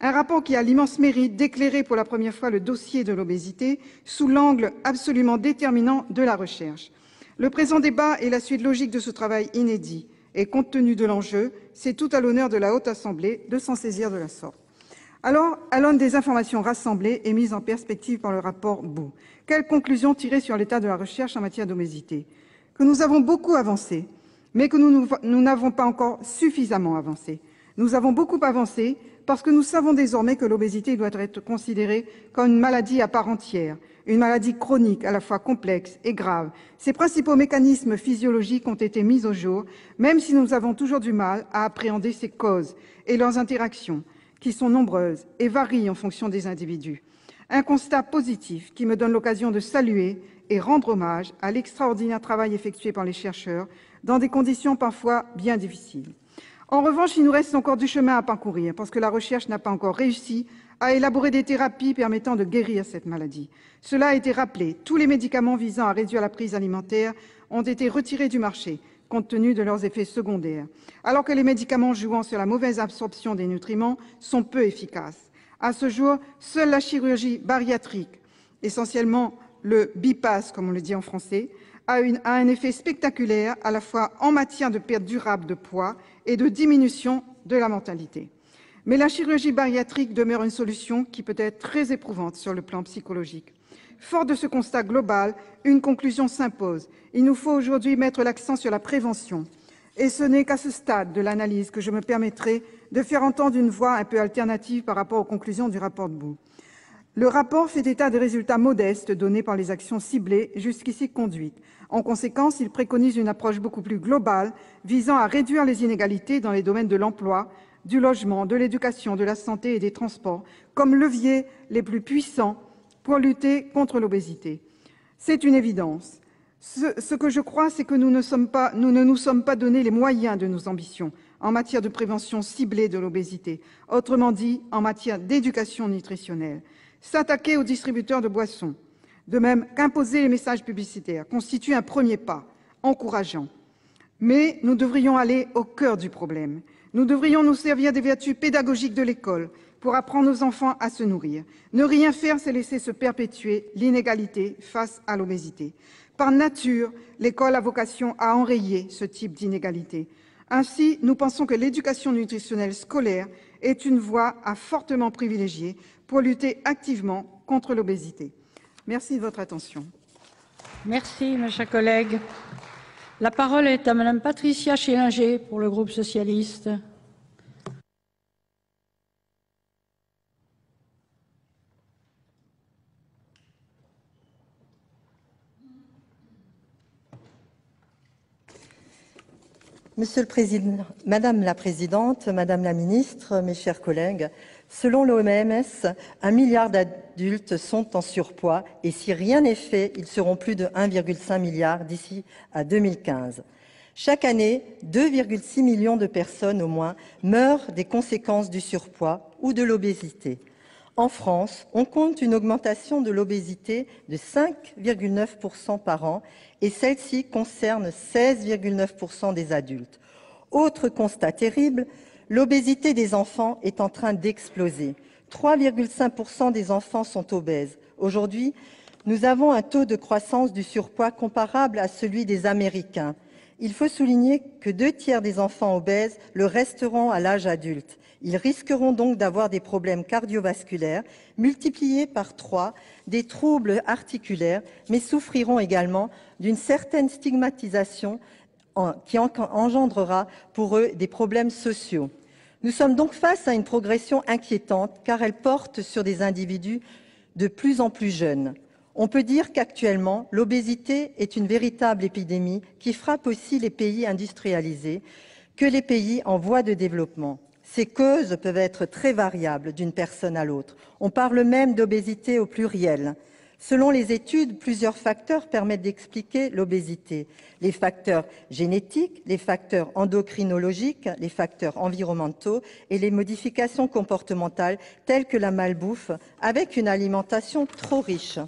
Un rapport qui a l'immense mérite d'éclairer pour la première fois le dossier de l'obésité sous l'angle absolument déterminant de la recherche. Le présent débat est la suite logique de ce travail inédit et compte tenu de l'enjeu, c'est tout à l'honneur de la Haute Assemblée de s'en saisir de la sorte. Alors, à l'aune des informations rassemblées et mises en perspective par le rapport Bou, quelles conclusions tirer sur l'état de la recherche en matière d'obésité? Que nous avons beaucoup avancé, mais que nous n'avons pas encore suffisamment avancé. Nous avons beaucoup avancé parce que nous savons désormais que l'obésité doit être considérée comme une maladie à part entière, une maladie chronique à la fois complexe et grave. Ses principaux mécanismes physiologiques ont été mis au jour, même si nous avons toujours du mal à appréhender ses causes et leurs interactions, qui sont nombreuses et varient en fonction des individus. Un constat positif qui me donne l'occasion de saluer et rendre hommage à l'extraordinaire travail effectué par les chercheurs dans des conditions parfois bien difficiles. En revanche, il nous reste encore du chemin à parcourir parce que la recherche n'a pas encore réussi à élaborer des thérapies permettant de guérir cette maladie. Cela a été rappelé, tous les médicaments visant à réduire la prise alimentaire ont été retirés du marché, compte tenu de leurs effets secondaires, alors que les médicaments jouant sur la mauvaise absorption des nutriments sont peu efficaces. À ce jour, seule la chirurgie bariatrique, essentiellement le bypass, comme on le dit en français, a un effet spectaculaire à la fois en matière de perte durable de poids et de diminution de la mortalité. Mais la chirurgie bariatrique demeure une solution qui peut être très éprouvante sur le plan psychologique. Fort de ce constat global, une conclusion s'impose. Il nous faut aujourd'hui mettre l'accent sur la prévention. Et ce n'est qu'à ce stade de l'analyse que je me permettrai de faire entendre une voix un peu alternative par rapport aux conclusions du rapport de Bou. Le rapport fait état des résultats modestes donnés par les actions ciblées jusqu'ici conduites. En conséquence, il préconise une approche beaucoup plus globale visant à réduire les inégalités dans les domaines de l'emploi, du logement, de l'éducation, de la santé et des transports, comme leviers les plus puissants pour lutter contre l'obésité. C'est une évidence. Ce que je crois, c'est que nous ne nous sommes pas donné les moyens de nos ambitions en matière de prévention ciblée de l'obésité, autrement dit, en matière d'éducation nutritionnelle. S'attaquer aux distributeurs de boissons, de même qu'imposer les messages publicitaires, constitue un premier pas encourageant. Mais nous devrions aller au cœur du problème. Nous devrions nous servir des vertus pédagogiques de l'école pour apprendre aux enfants à se nourrir. Ne rien faire, c'est laisser se perpétuer l'inégalité face à l'obésité. Par nature, l'école a vocation à enrayer ce type d'inégalité. Ainsi, nous pensons que l'éducation nutritionnelle scolaire est une voie à fortement privilégier pour lutter activement contre l'obésité. Merci de votre attention. Merci, mes chers collègues. La parole est à Madame Patricia Schillinger pour le groupe socialiste. Monsieur le Président, Madame la Présidente, Madame la Ministre, mes chers collègues, selon l'OMS, 1 milliard d'adultes sont en surpoids et si rien n'est fait, ils seront plus de 1,5 milliard d'ici à 2015. Chaque année, 2,6 millions de personnes au moins meurent des conséquences du surpoids ou de l'obésité. En France, on compte une augmentation de l'obésité de 5,9% par an et celle-ci concerne 16,9% des adultes. Autre constat terrible, l'obésité des enfants est en train d'exploser. 3,5% des enfants sont obèses. Aujourd'hui, nous avons un taux de croissance du surpoids comparable à celui des Américains. Il faut souligner que 2 tiers des enfants obèses le resteront à l'âge adulte. Ils risqueront donc d'avoir des problèmes cardiovasculaires, multipliés par 3, des troubles articulaires, mais souffriront également d'une certaine stigmatisation qui engendrera pour eux des problèmes sociaux. Nous sommes donc face à une progression inquiétante car elle porte sur des individus de plus en plus jeunes. On peut dire qu'actuellement, l'obésité est une véritable épidémie qui frappe aussi les pays industrialisés que les pays en voie de développement. Ces causes peuvent être très variables d'une personne à l'autre. On parle même d'obésité au pluriel. Selon les études, plusieurs facteurs permettent d'expliquer l'obésité. Les facteurs génétiques, les facteurs endocrinologiques, les facteurs environnementaux et les modifications comportementales telles que la malbouffe avec une alimentation trop riche.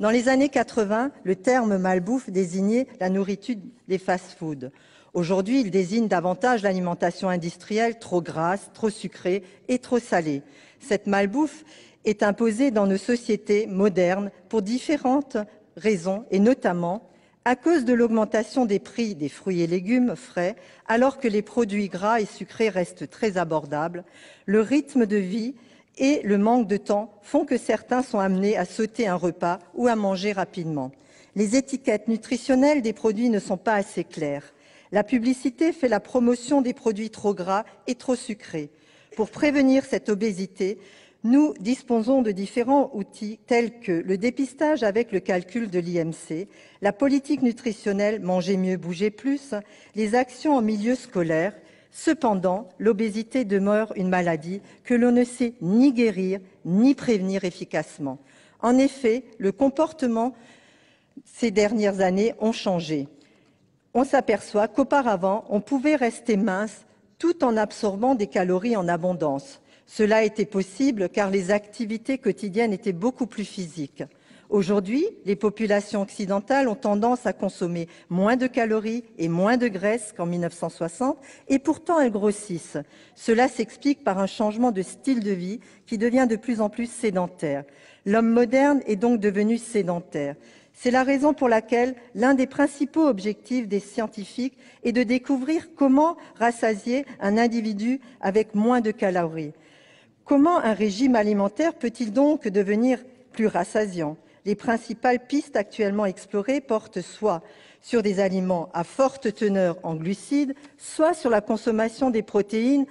Dans les années 80, le terme malbouffe désignait la nourriture des fast-foods. Aujourd'hui, il désigne davantage l'alimentation industrielle trop grasse, trop sucrée et trop salée. Cette malbouffe est imposée dans nos sociétés modernes pour différentes raisons et notamment à cause de l'augmentation des prix des fruits et légumes frais alors que les produits gras et sucrés restent très abordables. Le rythme de vie et le manque de temps font que certains sont amenés à sauter un repas ou à manger rapidement. Les étiquettes nutritionnelles des produits ne sont pas assez claires. La publicité fait la promotion des produits trop gras et trop sucrés. Pour prévenir cette obésité, nous disposons de différents outils tels que le dépistage avec le calcul de l'IMC, la politique nutritionnelle Manger mieux, bouger plus, les actions en milieu scolaire. Cependant, l'obésité demeure une maladie que l'on ne sait ni guérir ni prévenir efficacement. En effet, le comportement ces dernières années ont changé. On s'aperçoit qu'auparavant, on pouvait rester mince tout en absorbant des calories en abondance. Cela était possible car les activités quotidiennes étaient beaucoup plus physiques. Aujourd'hui, les populations occidentales ont tendance à consommer moins de calories et moins de graisse qu'en 1960, et pourtant elles grossissent. Cela s'explique par un changement de style de vie qui devient de plus en plus sédentaire. L'homme moderne est donc devenu sédentaire. C'est la raison pour laquelle l'un des principaux objectifs des scientifiques est de découvrir comment rassasier un individu avec moins de calories. Comment un régime alimentaire peut-il donc devenir plus rassasiant ? Les principales pistes actuellement explorées portent soit sur des aliments à forte teneur en glucides, soit sur la consommation des protéines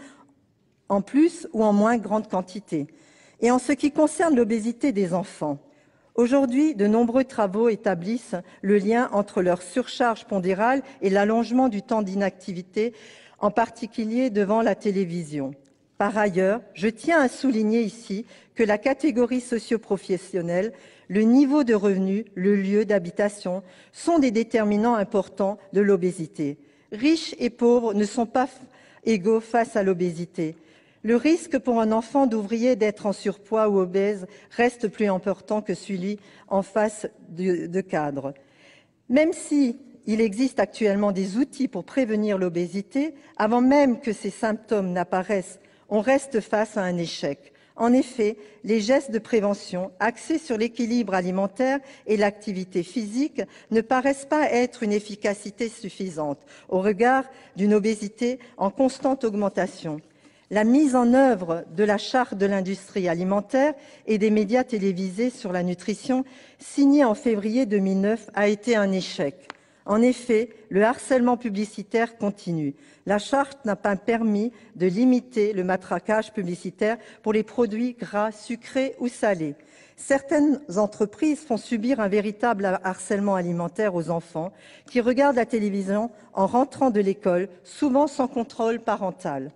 en plus ou en moins grande quantité. Et en ce qui concerne l'obésité des enfants, aujourd'hui, de nombreux travaux établissent le lien entre leur surcharge pondérale et l'allongement du temps d'inactivité, en particulier devant la télévision. Par ailleurs, je tiens à souligner ici que la catégorie socio-professionnelle, le niveau de revenu, le lieu d'habitation sont des déterminants importants de l'obésité. Riches et pauvres ne sont pas égaux face à l'obésité. Le risque pour un enfant d'ouvrier d'être en surpoids ou obèse reste plus important que celui en face de cadre. Même si il existe actuellement des outils pour prévenir l'obésité, avant même que ces symptômes n'apparaissent, on reste face à un échec. En effet, les gestes de prévention axés sur l'équilibre alimentaire et l'activité physique ne paraissent pas être une efficacité suffisante au regard d'une obésité en constante augmentation. La mise en œuvre de la charte de l'industrie alimentaire et des médias télévisés sur la nutrition, signée en février 2009, a été un échec. En effet, le harcèlement publicitaire continue. La charte n'a pas permis de limiter le matraquage publicitaire pour les produits gras, sucrés ou salés. Certaines entreprises font subir un véritable harcèlement alimentaire aux enfants qui regardent la télévision en rentrant de l'école, souvent sans contrôle parental.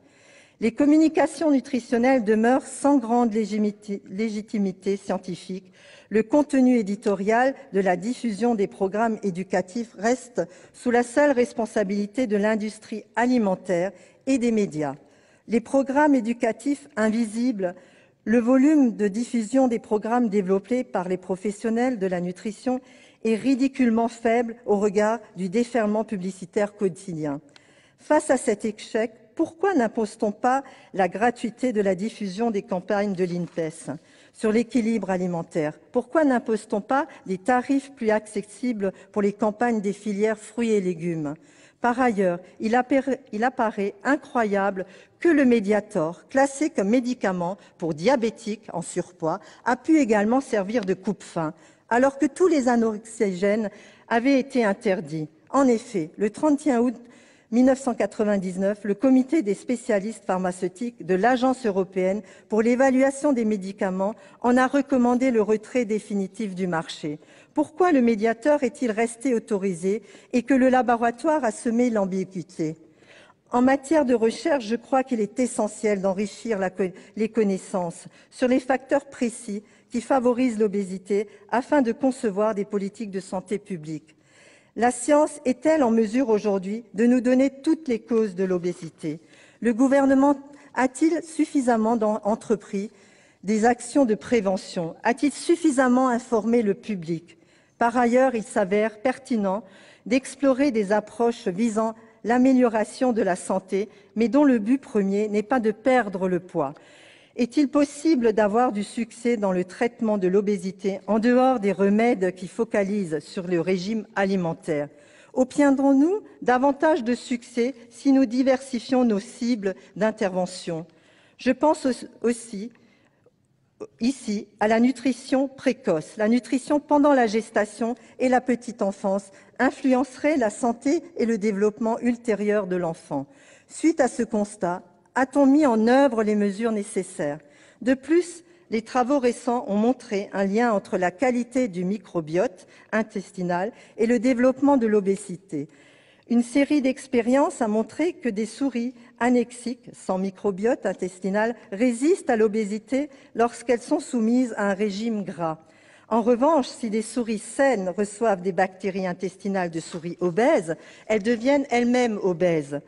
Les communications nutritionnelles demeurent sans grande légitimité scientifique. Le contenu éditorial de la diffusion des programmes éducatifs reste sous la seule responsabilité de l'industrie alimentaire et des médias. Les programmes éducatifs invisibles, le volume de diffusion des programmes développés par les professionnels de la nutrition est ridiculement faible au regard du déferlement publicitaire quotidien. Face à cet échec, pourquoi n'impose-t-on pas la gratuité de la diffusion des campagnes de l'INPES sur l'équilibre alimentaire? Pourquoi n'impose-t-on pas des tarifs plus accessibles pour les campagnes des filières fruits et légumes? Par ailleurs, il apparaît incroyable que le Mediator, classé comme médicament pour diabétiques en surpoids, a pu également servir de coupe-faim, alors que tous les anoxygènes avaient été interdits. En effet, le 31 août 1999, le comité des spécialistes pharmaceutiques de l'Agence européenne pour l'évaluation des médicaments en a recommandé le retrait définitif du marché. Pourquoi le médiateur est-il resté autorisé et que le laboratoire a semé l'ambiguïté? En matière de recherche, je crois qu'il est essentiel d'enrichir les connaissances sur les facteurs précis qui favorisent l'obésité afin de concevoir des politiques de santé publique. La science est-elle en mesure aujourd'hui de nous donner toutes les causes de l'obésité? Le gouvernement a-t-il suffisamment entrepris des actions de prévention? A-t-il suffisamment informé le public? Par ailleurs, il s'avère pertinent d'explorer des approches visant l'amélioration de la santé, mais dont le but premier n'est pas de perdre le poids. Est-il possible d'avoir du succès dans le traitement de l'obésité en dehors des remèdes qui focalisent sur le régime alimentaire? Obtiendrons-nous davantage de succès si nous diversifions nos cibles d'intervention? Je pense aussi ici à la nutrition précoce. La nutrition pendant la gestation et la petite enfance influencerait la santé et le développement ultérieur de l'enfant. Suite à ce constat, a-t-on mis en œuvre les mesures nécessaires? De plus, les travaux récents ont montré un lien entre la qualité du microbiote intestinal et le développement de l'obésité. Une série d'expériences a montré que des souris anexiques sans microbiote intestinal résistent à l'obésité lorsqu'elles sont soumises à un régime gras. En revanche, si des souris saines reçoivent des bactéries intestinales de souris obèses, elles deviennent elles-mêmes obèses.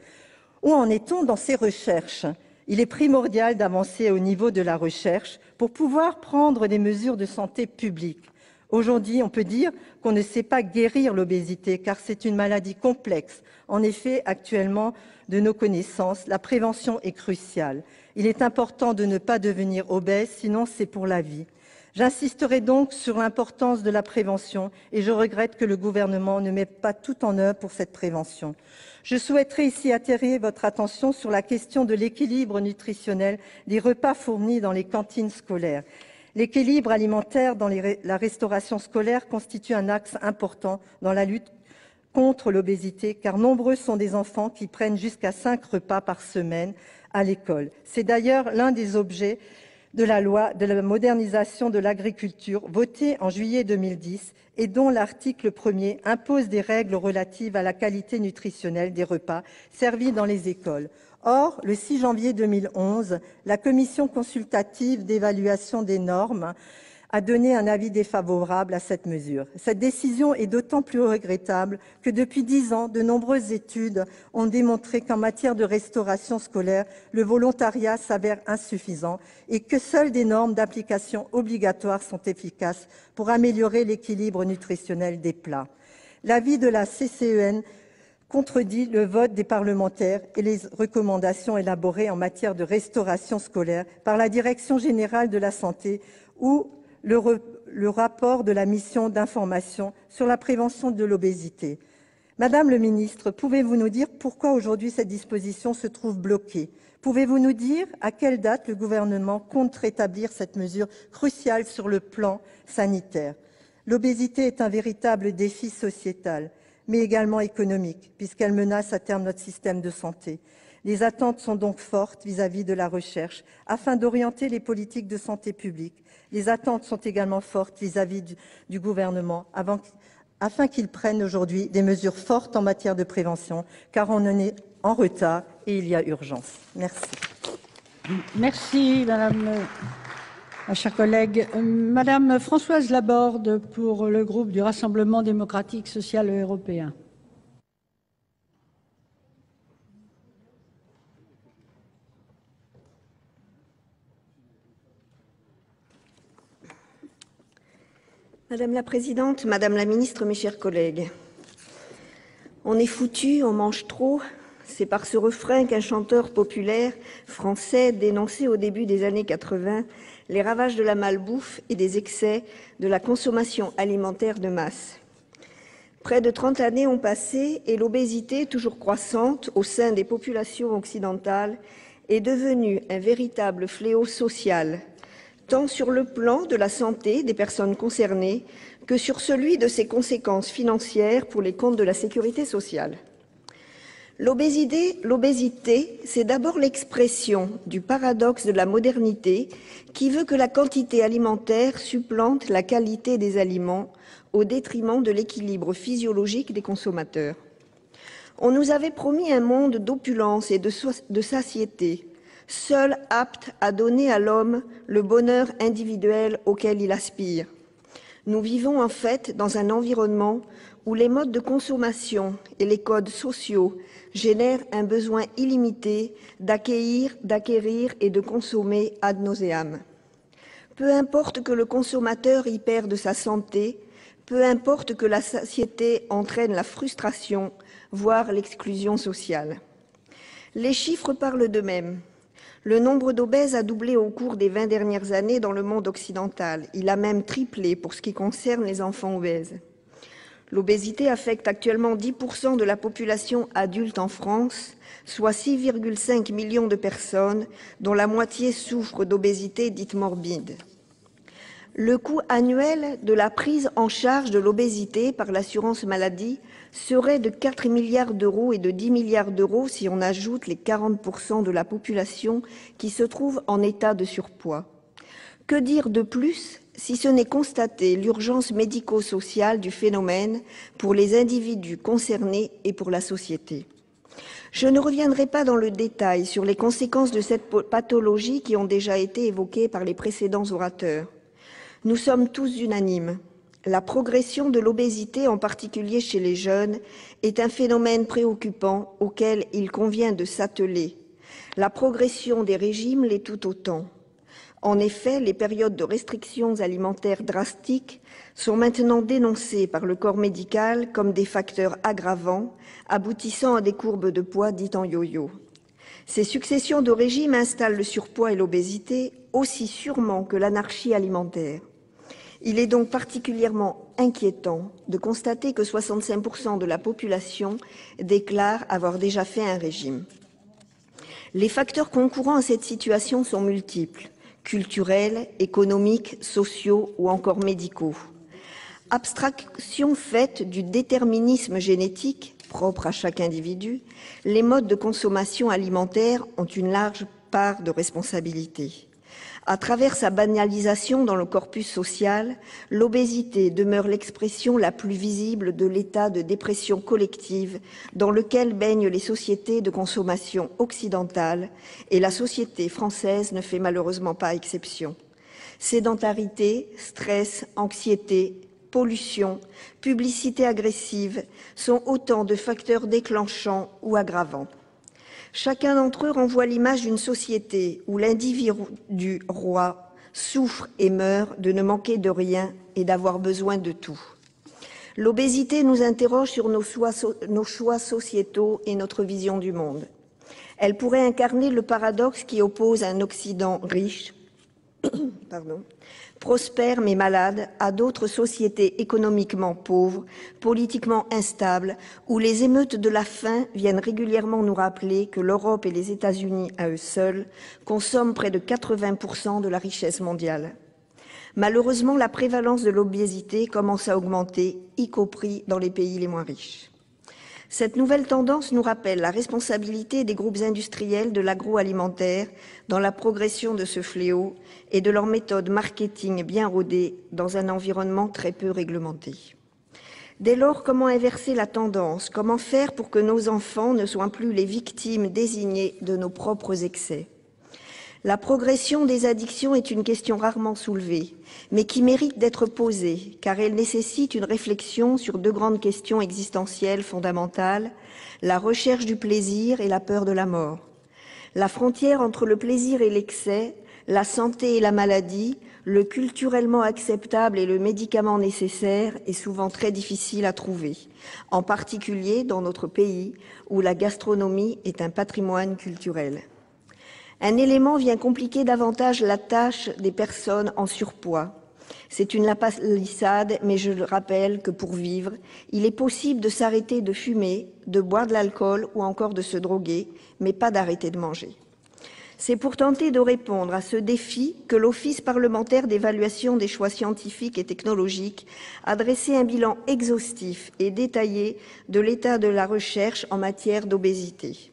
Où en est-on dans ces recherches? Il est primordial d'avancer au niveau de la recherche pour pouvoir prendre des mesures de santé publique. Aujourd'hui, on peut dire qu'on ne sait pas guérir l'obésité car c'est une maladie complexe. En effet, actuellement, de nos connaissances, la prévention est cruciale. Il est important de ne pas devenir obèse, sinon c'est pour la vie. J'insisterai donc sur l'importance de la prévention et je regrette que le gouvernement ne mette pas tout en œuvre pour cette prévention. Je souhaiterais ici attirer votre attention sur la question de l'équilibre nutritionnel des repas fournis dans les cantines scolaires. L'équilibre alimentaire dans la restauration scolaire constitue un axe important dans la lutte contre l'obésité, car nombreux sont des enfants qui prennent jusqu'à 5 repas par semaine à l'école. C'est d'ailleurs l'un des objets de la loi de la modernisation de l'agriculture votée en juillet 2010 et dont l'article 1er impose des règles relatives à la qualité nutritionnelle des repas servis dans les écoles. Or, le 6 janvier 2011, la commission consultative d'évaluation des normes a donné un avis défavorable à cette mesure. Cette décision est d'autant plus regrettable que depuis 10 ans, de nombreuses études ont démontré qu'en matière de restauration scolaire, le volontariat s'avère insuffisant et que seules des normes d'application obligatoires sont efficaces pour améliorer l'équilibre nutritionnel des plats. L'avis de la CCEN contredit le vote des parlementaires et les recommandations élaborées en matière de restauration scolaire par la Direction générale de la santé ou le rapport de la mission d'information sur la prévention de l'obésité. Madame le ministre, pouvez-vous nous dire pourquoi aujourd'hui cette disposition se trouve bloquée? Pouvez-vous nous dire à quelle date le gouvernement compte rétablir cette mesure cruciale sur le plan sanitaire? L'obésité est un véritable défi sociétal, mais également économique, puisqu'elle menace à terme notre système de santé. Les attentes sont donc fortes vis-à-vis de la recherche, afin d'orienter les politiques de santé publique. Les attentes sont également fortes vis-à-vis du gouvernement, afin qu'il prenne aujourd'hui des mesures fortes en matière de prévention, car on en est en retard et il y a urgence. Merci. Merci, madame, ma chère collègue. Madame Françoise Laborde, pour le groupe du Rassemblement démocratique social et européen. Madame la présidente, madame la ministre, mes chers collègues, on est foutu, on mange trop. C'est par ce refrain qu'un chanteur populaire français dénonçait au début des années 80 les ravages de la malbouffe et des excès de la consommation alimentaire de masse. Près de 30 années ont passé et l'obésité, toujours croissante au sein des populations occidentales, est devenue un véritable fléau social, tant sur le plan de la santé des personnes concernées que sur celui de ses conséquences financières pour les comptes de la sécurité sociale. L'obésité, c'est d'abord l'expression du paradoxe de la modernité qui veut que la quantité alimentaire supplante la qualité des aliments au détriment de l'équilibre physiologique des consommateurs. On nous avait promis un monde d'opulence et de satiété, seul apte à donner à l'homme le bonheur individuel auquel il aspire. Nous vivons en fait dans un environnement où les modes de consommation et les codes sociaux génèrent un besoin illimité d'acquérir et de consommer ad nauseam. Peu importe que le consommateur y perde sa santé, peu importe que la satiété entraîne la frustration, voire l'exclusion sociale. Les chiffres parlent d'eux-mêmes. Le nombre d'obèses a doublé au cours des 20 dernières années dans le monde occidental. Il a même triplé pour ce qui concerne les enfants obèses. L'obésité affecte actuellement 10% de la population adulte en France, soit 6,5 millions de personnes, dont la moitié souffrent d'obésité dite morbide. Le coût annuel de la prise en charge de l'obésité par l'assurance maladie serait de 4 milliards d'euros et de 10 milliards d'euros si on ajoute les 40% de la population qui se trouve en état de surpoids. Que dire de plus si ce n'est constater l'urgence médico-sociale du phénomène pour les individus concernés et pour la société? Je ne reviendrai pas dans le détail sur les conséquences de cette pathologie qui ont déjà été évoquées par les précédents orateurs. Nous sommes tous unanimes. La progression de l'obésité, en particulier chez les jeunes, est un phénomène préoccupant auquel il convient de s'atteler. La progression des régimes l'est tout autant. En effet, les périodes de restrictions alimentaires drastiques sont maintenant dénoncées par le corps médical comme des facteurs aggravants, aboutissant à des courbes de poids dites en yo-yo. Ces successions de régimes installent le surpoids et l'obésité aussi sûrement que l'anarchie alimentaire. Il est donc particulièrement inquiétant de constater que 65% de la population déclare avoir déjà fait un régime. Les facteurs concourant à cette situation sont multiples: culturels, économiques, sociaux ou encore médicaux. Abstraction faite du déterminisme génétique propre à chaque individu, les modes de consommation alimentaire ont une large part de responsabilité. À travers sa banalisation dans le corpus social, l'obésité demeure l'expression la plus visible de l'état de dépression collective dans lequel baignent les sociétés de consommation occidentales, et la société française ne fait malheureusement pas exception. Sédentarité, stress, anxiété, pollution, publicité agressive sont autant de facteurs déclenchants ou aggravants. Chacun d'entre eux renvoie l'image d'une société où l'individu roi souffre et meurt de ne manquer de rien et d'avoir besoin de tout. L'obésité nous interroge sur nos choix sociétaux et notre vision du monde. Elle pourrait incarner le paradoxe qui oppose un Occident riche, prospère mais malade, à d'autres sociétés économiquement pauvres, politiquement instables, où les émeutes de la faim viennent régulièrement nous rappeler que l'Europe et les États-Unis, à eux seuls, consomment près de 80% de la richesse mondiale. Malheureusement, la prévalence de l'obésité commence à augmenter, y compris dans les pays les moins riches. Cette nouvelle tendance nous rappelle la responsabilité des groupes industriels de l'agroalimentaire dans la progression de ce fléau et de leurs méthodes marketing bien rodées dans un environnement très peu réglementé. Dès lors, comment inverser la tendance? Comment faire pour que nos enfants ne soient plus les victimes désignées de nos propres excès? La progression des addictions est une question rarement soulevée, mais qui mérite d'être posée, car elle nécessite une réflexion sur deux grandes questions existentielles fondamentales: la recherche du plaisir et la peur de la mort. La frontière entre le plaisir et l'excès, la santé et la maladie, le culturellement acceptable et le médicament nécessaire est souvent très difficile à trouver, en particulier dans notre pays où la gastronomie est un patrimoine culturel. Un élément vient compliquer davantage la tâche des personnes en surpoids. C'est une lapalissade, mais je le rappelle que pour vivre, il est possible de s'arrêter de fumer, de boire de l'alcool ou encore de se droguer, mais pas d'arrêter de manger. C'est pour tenter de répondre à ce défi que l'Office parlementaire d'évaluation des choix scientifiques et technologiques a dressé un bilan exhaustif et détaillé de l'état de la recherche en matière d'obésité.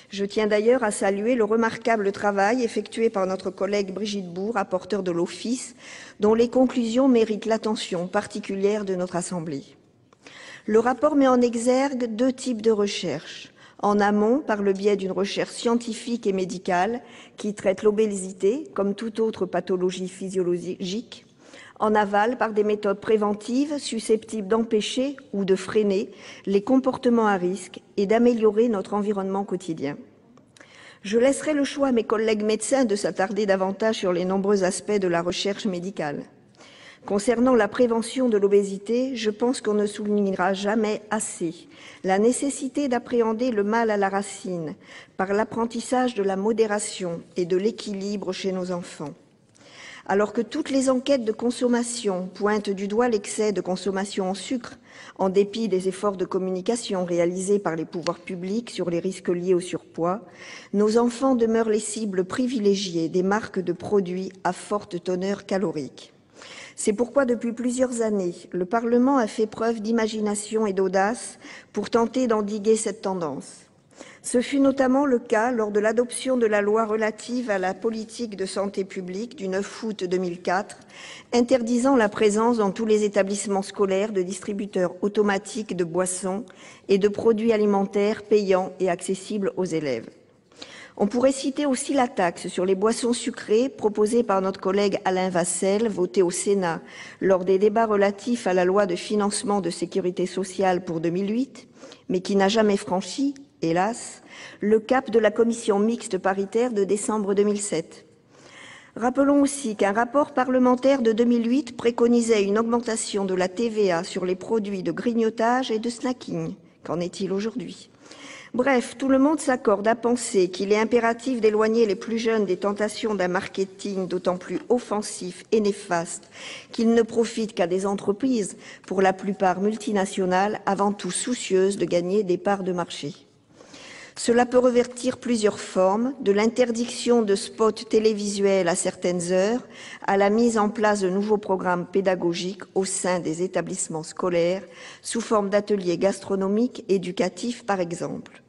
Je tiens d'ailleurs à saluer le remarquable travail effectué par notre collègue Brigitte Bou, rapporteure de l'Office, dont les conclusions méritent l'attention particulière de notre Assemblée. Le rapport met en exergue deux types de recherche. En amont, par le biais d'une recherche scientifique et médicale qui traite l'obésité comme toute autre pathologie physiologique. En aval, par des méthodes préventives susceptibles d'empêcher ou de freiner les comportements à risque et d'améliorer notre environnement quotidien. Je laisserai le choix à mes collègues médecins de s'attarder davantage sur les nombreux aspects de la recherche médicale. Concernant la prévention de l'obésité, je pense qu'on ne soulignera jamais assez la nécessité d'appréhender le mal à la racine par l'apprentissage de la modération et de l'équilibre chez nos enfants. Alors que toutes les enquêtes de consommation pointent du doigt l'excès de consommation en sucre, en dépit des efforts de communication réalisés par les pouvoirs publics sur les risques liés au surpoids, nos enfants demeurent les cibles privilégiées des marques de produits à forte teneur calorique. C'est pourquoi, depuis plusieurs années, le Parlement a fait preuve d'imagination et d'audace pour tenter d'endiguer cette tendance. Ce fut notamment le cas lors de l'adoption de la loi relative à la politique de santé publique du 9 août 2004, interdisant la présence dans tous les établissements scolaires de distributeurs automatiques de boissons et de produits alimentaires payants et accessibles aux élèves. On pourrait citer aussi la taxe sur les boissons sucrées proposée par notre collègue Alain Vasselle, votée au Sénat lors des débats relatifs à la loi de financement de sécurité sociale pour 2008, mais qui n'a jamais franchi, hélas, le cap de la commission mixte paritaire de décembre 2007. Rappelons aussi qu'un rapport parlementaire de 2008 préconisait une augmentation de la TVA sur les produits de grignotage et de snacking. Qu'en est-il aujourd'hui ? Bref, tout le monde s'accorde à penser qu'il est impératif d'éloigner les plus jeunes des tentations d'un marketing d'autant plus offensif et néfaste qu'il ne profite qu'à des entreprises, pour la plupart multinationales, avant tout soucieuses de gagner des parts de marché. Cela peut revêtir plusieurs formes, de l'interdiction de spots télévisuels à certaines heures, à la mise en place de nouveaux programmes pédagogiques au sein des établissements scolaires, sous forme d'ateliers gastronomiques, éducatifs par exemple.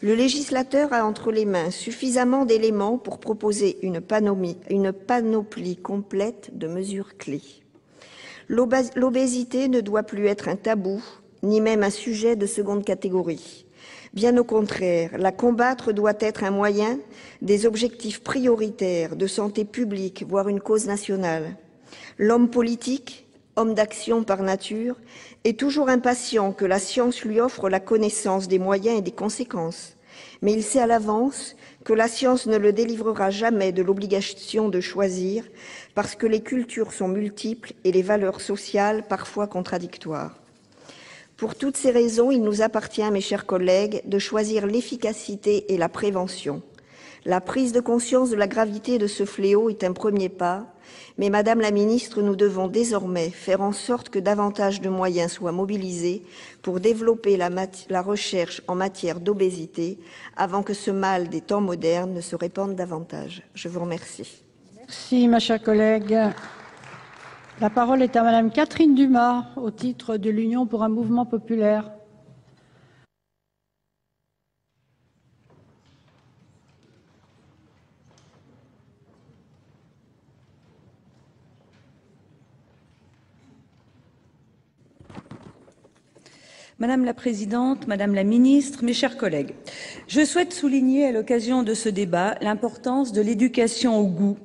Le législateur a entre les mains suffisamment d'éléments pour proposer une panoplie complète de mesures clés. L'obésité ne doit plus être un tabou, ni même un sujet de seconde catégorie. Bien au contraire, la combattre doit être un moyen, des objectifs prioritaires de santé publique, voire une cause nationale. L'homme politique, homme d'action par nature, est toujours impatient que la science lui offre la connaissance des moyens et des conséquences. Mais il sait à l'avance que la science ne le délivrera jamais de l'obligation de choisir, parce que les cultures sont multiples et les valeurs sociales parfois contradictoires. Pour toutes ces raisons, il nous appartient, mes chers collègues, de choisir l'efficacité et la prévention. La prise de conscience de la gravité de ce fléau est un premier pas, mais Madame la Ministre, nous devons désormais faire en sorte que davantage de moyens soient mobilisés pour développer la recherche en matière d'obésité avant que ce mal des temps modernes ne se répande davantage. Je vous remercie. Merci, ma chère collègue. La parole est à Madame Catherine Dumas, au titre de l'Union pour un mouvement populaire. Madame la Présidente, Madame la Ministre, mes chers collègues, je souhaite souligner à l'occasion de ce débat l'importance de l'éducation au goût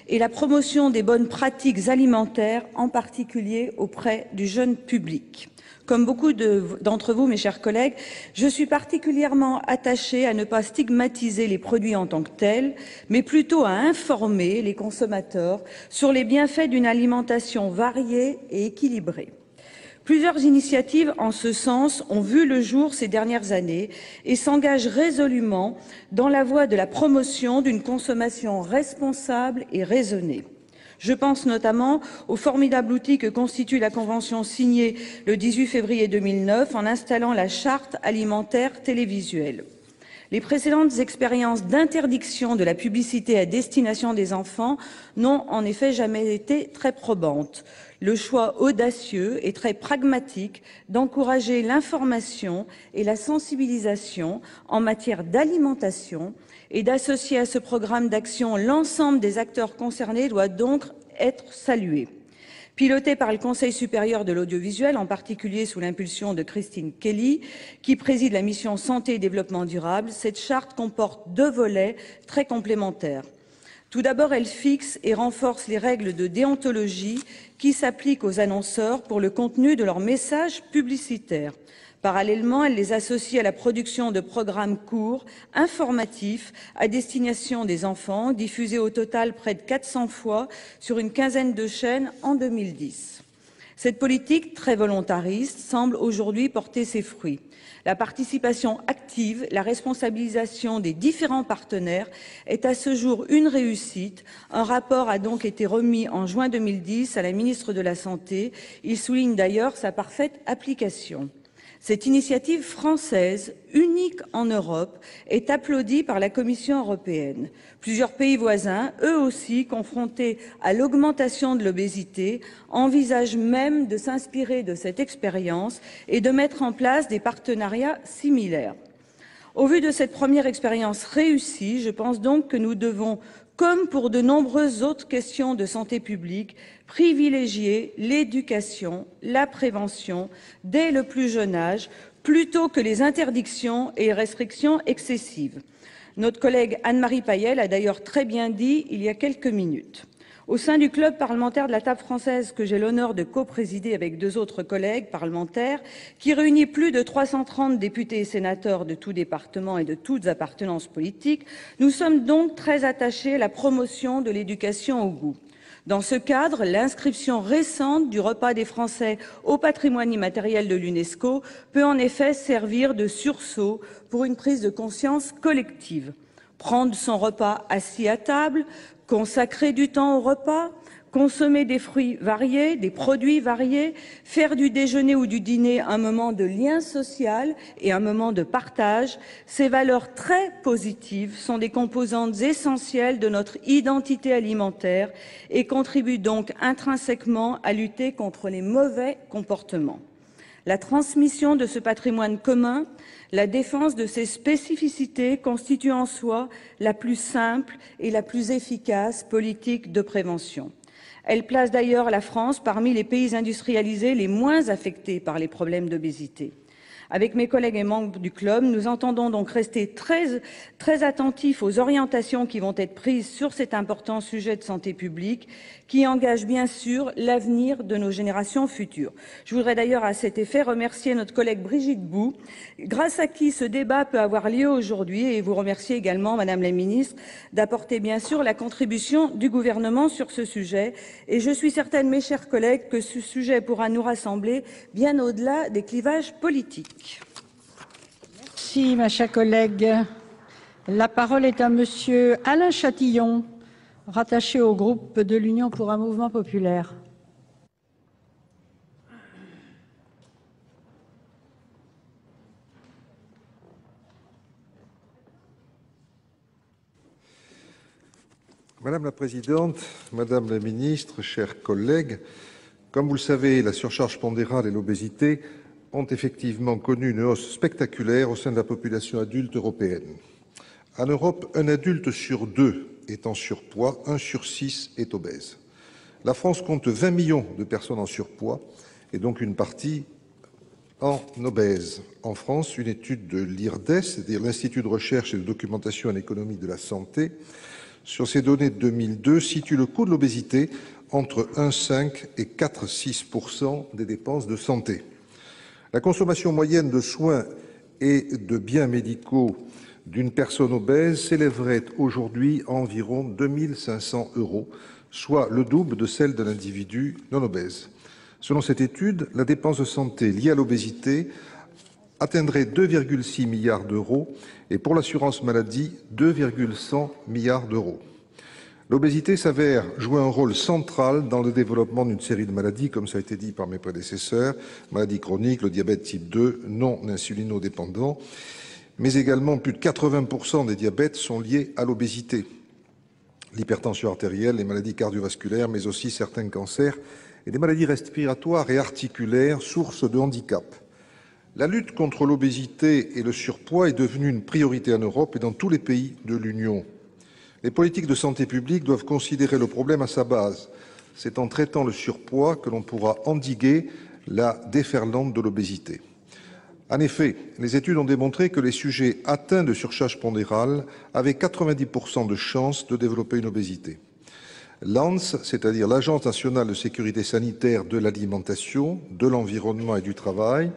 et la promotion des bonnes pratiques alimentaires, en particulier auprès du jeune public. Comme beaucoup d'entre vous, mes chers collègues, je suis particulièrement attachée à ne pas stigmatiser les produits en tant que tels, mais plutôt à informer les consommateurs sur les bienfaits d'une alimentation variée et équilibrée. Plusieurs initiatives en ce sens ont vu le jour ces dernières années et s'engagent résolument dans la voie de la promotion d'une consommation responsable et raisonnée. Je pense notamment au formidable outil que constitue la Convention signée le 18 février 2009 en installant la Charte alimentaire télévisuelle. Les précédentes expériences d'interdiction de la publicité à destination des enfants n'ont en effet jamais été très probantes. Le choix audacieux et très pragmatique d'encourager l'information et la sensibilisation en matière d'alimentation et d'associer à ce programme d'action l'ensemble des acteurs concernés doit donc être salué. Pilotée par le Conseil supérieur de l'audiovisuel, en particulier sous l'impulsion de Christine Kelly, qui préside la mission Santé et Développement durable, cette charte comporte 2 volets très complémentaires. Tout d'abord, elle fixe et renforce les règles de déontologie qui s'appliquent aux annonceurs pour le contenu de leurs messages publicitaires. Parallèlement, elle les associe à la production de programmes courts, informatifs, à destination des enfants, diffusés au total près de 400 fois sur une quinzaine de chaînes en 2010. Cette politique très volontariste semble aujourd'hui porter ses fruits. La participation active, la responsabilisation des différents partenaires est à ce jour une réussite. Un rapport a donc été remis en juin 2010 à la ministre de la Santé. Il souligne d'ailleurs sa parfaite application. Cette initiative française, unique en Europe, est applaudie par la Commission européenne. Plusieurs pays voisins, eux aussi confrontés à l'augmentation de l'obésité, envisagent même de s'inspirer de cette expérience et de mettre en place des partenariats similaires. Au vu de cette première expérience réussie, je pense donc que nous devons, comme pour de nombreuses autres questions de santé publique, privilégier l'éducation, la prévention dès le plus jeune âge, plutôt que les interdictions et les restrictions excessives. Notre collègue Anne-Marie Payel a d'ailleurs très bien dit il y a quelques minutes. Au sein du club parlementaire de la table française que j'ai l'honneur de coprésider avec 2 autres collègues parlementaires, qui réunit plus de 330 députés et sénateurs de tous départements et de toutes appartenances politiques, nous sommes donc très attachés à la promotion de l'éducation au goût. Dans ce cadre, l'inscription récente du repas des Français au patrimoine immatériel de l'UNESCO peut en effet servir de sursaut pour une prise de conscience collective. Prendre son repas assis à table, consacrer du temps au repas, consommer des fruits variés, des produits variés, faire du déjeuner ou du dîner un moment de lien social et un moment de partage, ces valeurs très positives sont des composantes essentielles de notre identité alimentaire et contribuent donc intrinsèquement à lutter contre les mauvais comportements. La transmission de ce patrimoine commun, la défense de ses spécificités constitue en soi la plus simple et la plus efficace politique de prévention. Elle place d'ailleurs la France parmi les pays industrialisés les moins affectés par les problèmes d'obésité. Avec mes collègues et membres du club, nous entendons donc rester très attentifs aux orientations qui vont être prises sur cet important sujet de santé publique qui engage bien sûr l'avenir de nos générations futures. Je voudrais d'ailleurs à cet effet remercier notre collègue Brigitte Bou, grâce à qui ce débat peut avoir lieu aujourd'hui, et vous remercier également, Madame la Ministre, d'apporter bien sûr la contribution du gouvernement sur ce sujet. Et je suis certaine, mes chers collègues, que ce sujet pourra nous rassembler bien au-delà des clivages politiques. Merci, ma chère collègue. La parole est à Monsieur Alain Chatillon, rattaché au groupe de l'Union pour un mouvement populaire. Madame la Présidente, Madame la Ministre, chers collègues, comme vous le savez, la surcharge pondérale et l'obésité ont effectivement connu une hausse spectaculaire au sein de la population adulte européenne. En Europe, un adulte sur 2 est en surpoids, 1 sur 6 est obèse. La France compte 20 millions de personnes en surpoids et donc une partie en obèse. En France, une étude de l'IRDES, c'est-à-dire l'Institut de recherche et de documentation en économie de la santé, sur ces données de 2002, situe le coût de l'obésité entre 1,5 et 4,6% des dépenses de santé. La consommation moyenne de soins et de biens médicaux d'une personne obèse s'élèverait aujourd'hui à environ 2 500 €, soit le double de celle d'un individu non obèse. Selon cette étude, la dépense de santé liée à l'obésité atteindrait 2,6 milliards d'euros et pour l'assurance maladie, 2,100 milliards d'euros. L'obésité s'avère jouer un rôle central dans le développement d'une série de maladies, comme ça a été dit par mes prédécesseurs, maladies chroniques, le diabète type 2, non insulinodépendant, mais également plus de 80% des diabètes sont liés à l'obésité. L'hypertension artérielle, les maladies cardiovasculaires, mais aussi certains cancers et des maladies respiratoires et articulaires, sources de handicap. La lutte contre l'obésité et le surpoids est devenue une priorité en Europe et dans tous les pays de l'Union. Les politiques de santé publique doivent considérer le problème à sa base. C'est en traitant le surpoids que l'on pourra endiguer la déferlante de l'obésité. En effet, les études ont démontré que les sujets atteints de surcharge pondérale avaient 90% de chances de développer une obésité. L'ANS, c'est-à-dire l'Agence nationale de sécurité sanitaire de l'alimentation, de l'environnement et du travail,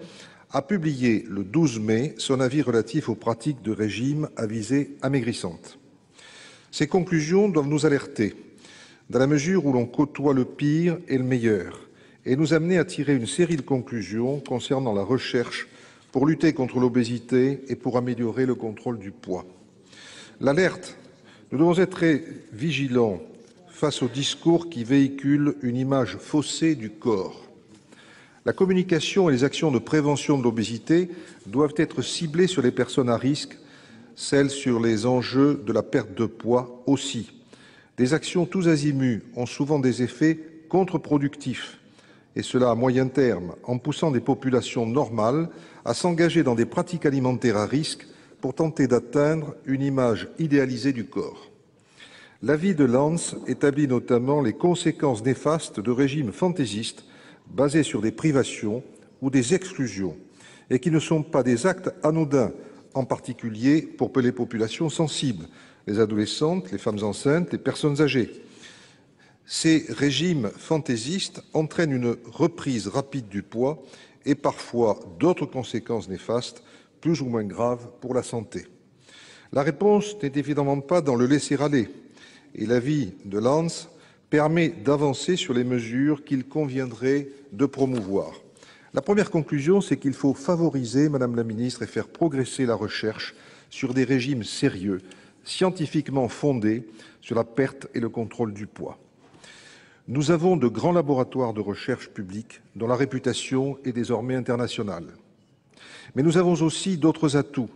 a publié le 12 mai son avis relatif aux pratiques de régime à visée amaigrissante. Ces conclusions doivent nous alerter, dans la mesure où l'on côtoie le pire et le meilleur, et nous amener à tirer une série de conclusions concernant la recherche pour lutter contre l'obésité et pour améliorer le contrôle du poids. L'alerte, nous devons être très vigilants face aux discours qui véhiculent une image faussée du corps. La communication et les actions de prévention de l'obésité doivent être ciblées sur les personnes à risque, celles sur les enjeux de la perte de poids aussi. Des actions tous azimuts ont souvent des effets contre-productifs, et cela à moyen terme, en poussant des populations normales à s'engager dans des pratiques alimentaires à risque pour tenter d'atteindre une image idéalisée du corps. L'avis de l'ANS établit notamment les conséquences néfastes de régimes fantaisistes basés sur des privations ou des exclusions, et qui ne sont pas des actes anodins, en particulier pour les populations sensibles, les adolescentes, les femmes enceintes, les personnes âgées. Ces régimes fantaisistes entraînent une reprise rapide du poids et parfois d'autres conséquences néfastes, plus ou moins graves pour la santé. La réponse n'est évidemment pas dans le laisser-aller, et l'avis de l'ANS permet d'avancer sur les mesures qu'il conviendrait de promouvoir. La première conclusion, c'est qu'il faut favoriser, Madame la Ministre, et faire progresser la recherche sur des régimes sérieux, scientifiquement fondés sur la perte et le contrôle du poids. Nous avons de grands laboratoires de recherche publics dont la réputation est désormais internationale. Mais nous avons aussi d'autres atouts.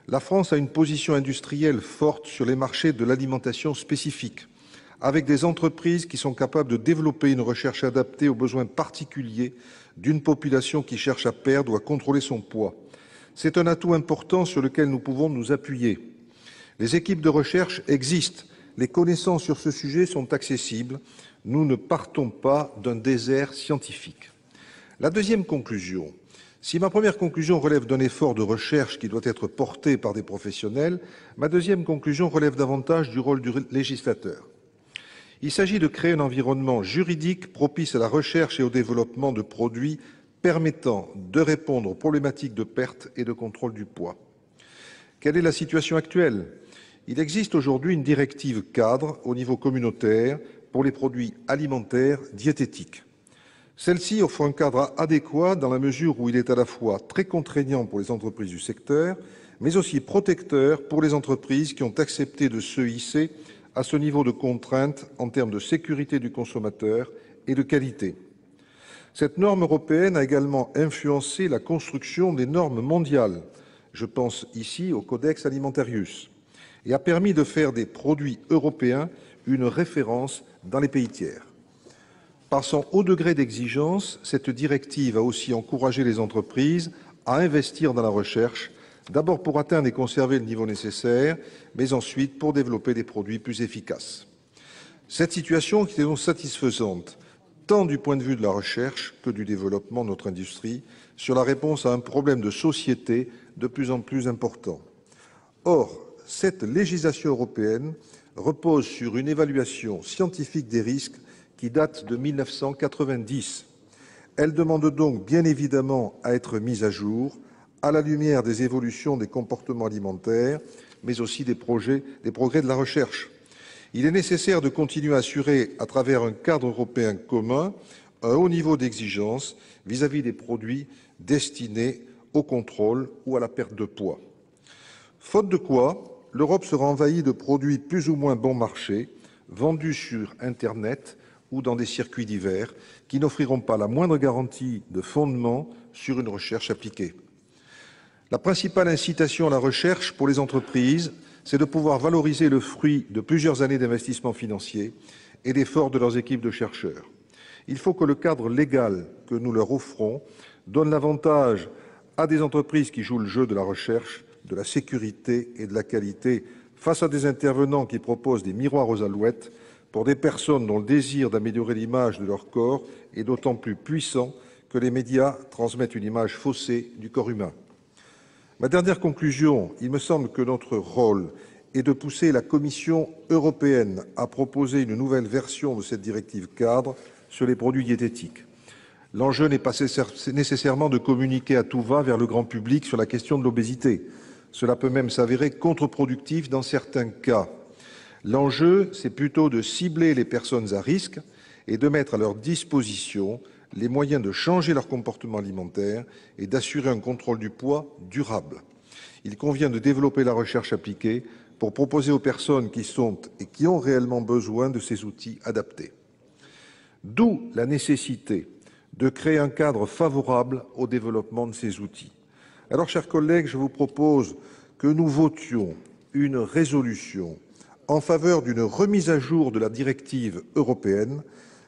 La France a une position industrielle forte sur les marchés de l'alimentation spécifique, avec des entreprises qui sont capables de développer une recherche adaptée aux besoins particuliers d'une population qui cherche à perdre ou à contrôler son poids. C'est un atout important sur lequel nous pouvons nous appuyer. Les équipes de recherche existent, les connaissances sur ce sujet sont accessibles. Nous ne partons pas d'un désert scientifique. La deuxième conclusion, si ma première conclusion relève d'un effort de recherche qui doit être porté par des professionnels, ma deuxième conclusion relève davantage du rôle du législateur. Il s'agit de créer un environnement juridique propice à la recherche et au développement de produits permettant de répondre aux problématiques de perte et de contrôle du poids. Quelle est la situation actuelle? Il existe aujourd'hui une directive cadre au niveau communautaire pour les produits alimentaires diététiques. Celle-ci offre un cadre adéquat dans la mesure où il est à la fois très contraignant pour les entreprises du secteur, mais aussi protecteur pour les entreprises qui ont accepté de se hisser à ce niveau de contrainte en termes de sécurité du consommateur et de qualité. Cette norme européenne a également influencé la construction des normes mondiales. Je pense ici au Codex Alimentarius, et a permis de faire des produits européens une référence dans les pays tiers. Par son haut degré d'exigence, cette directive a aussi encouragé les entreprises à investir dans la recherche, d'abord pour atteindre et conserver le niveau nécessaire, mais ensuite pour développer des produits plus efficaces. Cette situation qui est donc satisfaisante, tant du point de vue de la recherche que du développement de notre industrie, sur la réponse à un problème de société de plus en plus important. Or, cette législation européenne repose sur une évaluation scientifique des risques qui date de 1990. Elle demande donc bien évidemment à être mise à jour à la lumière des évolutions des comportements alimentaires, mais aussi des progrès de la recherche. Il est nécessaire de continuer à assurer, à travers un cadre européen commun, un haut niveau d'exigence vis-à-vis des produits destinés au contrôle ou à la perte de poids. Faute de quoi, l'Europe sera envahie de produits plus ou moins bon marché, vendus sur Internet ou dans des circuits divers, qui n'offriront pas la moindre garantie de fondement sur une recherche appliquée. La principale incitation à la recherche pour les entreprises, c'est de pouvoir valoriser le fruit de plusieurs années d'investissement financier et d'efforts de leurs équipes de chercheurs. Il faut que le cadre légal que nous leur offrons donne l'avantage à des entreprises qui jouent le jeu de la recherche, de la sécurité et de la qualité face à des intervenants qui proposent des miroirs aux alouettes pour des personnes dont le désir d'améliorer l'image de leur corps est d'autant plus puissant que les médias transmettent une image faussée du corps humain. Ma dernière conclusion, il me semble que notre rôle est de pousser la Commission européenne à proposer une nouvelle version de cette directive cadre sur les produits diététiques. L'enjeu n'est pas nécessairement de communiquer à tout va vers le grand public sur la question de l'obésité. Cela peut même s'avérer contre-productif dans certains cas. L'enjeu, c'est plutôt de cibler les personnes à risque et de mettre à leur disposition les moyens de changer leur comportement alimentaire et d'assurer un contrôle du poids durable. Il convient de développer la recherche appliquée pour proposer aux personnes qui sont et qui ont réellement besoin de ces outils adaptés. D'où la nécessité de créer un cadre favorable au développement de ces outils. Alors, chers collègues, je vous propose que nous votions une résolution en faveur d'une remise à jour de la directive européenne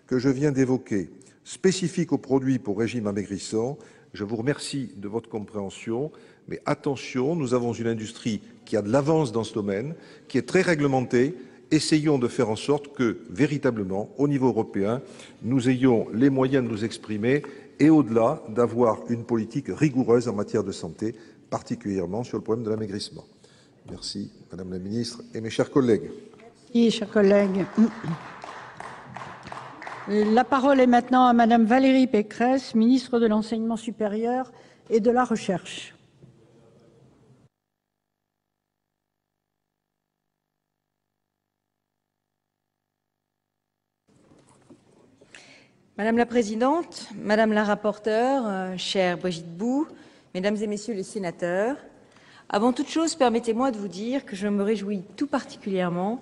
que je viens d'évoquer, spécifique aux produits pour régime amaigrissant. Je vous remercie de votre compréhension, mais attention, nous avons une industrie qui a de l'avance dans ce domaine, qui est très réglementée. Essayons de faire en sorte que, véritablement, au niveau européen, nous ayons les moyens de nous exprimer et, au-delà, d'avoir une politique rigoureuse en matière de santé, particulièrement sur le problème de l'amaigrissement. Merci, Madame la Ministre, et mes chers collègues. Merci, chers collègues. La parole est maintenant à Madame Valérie Pécresse, ministre de l'Enseignement supérieur et de la Recherche. Madame la Présidente, Madame la rapporteure, chère Brigitte Bou, Mesdames et Messieurs les sénateurs, avant toute chose, permettez-moi de vous dire que je me réjouis tout particulièrement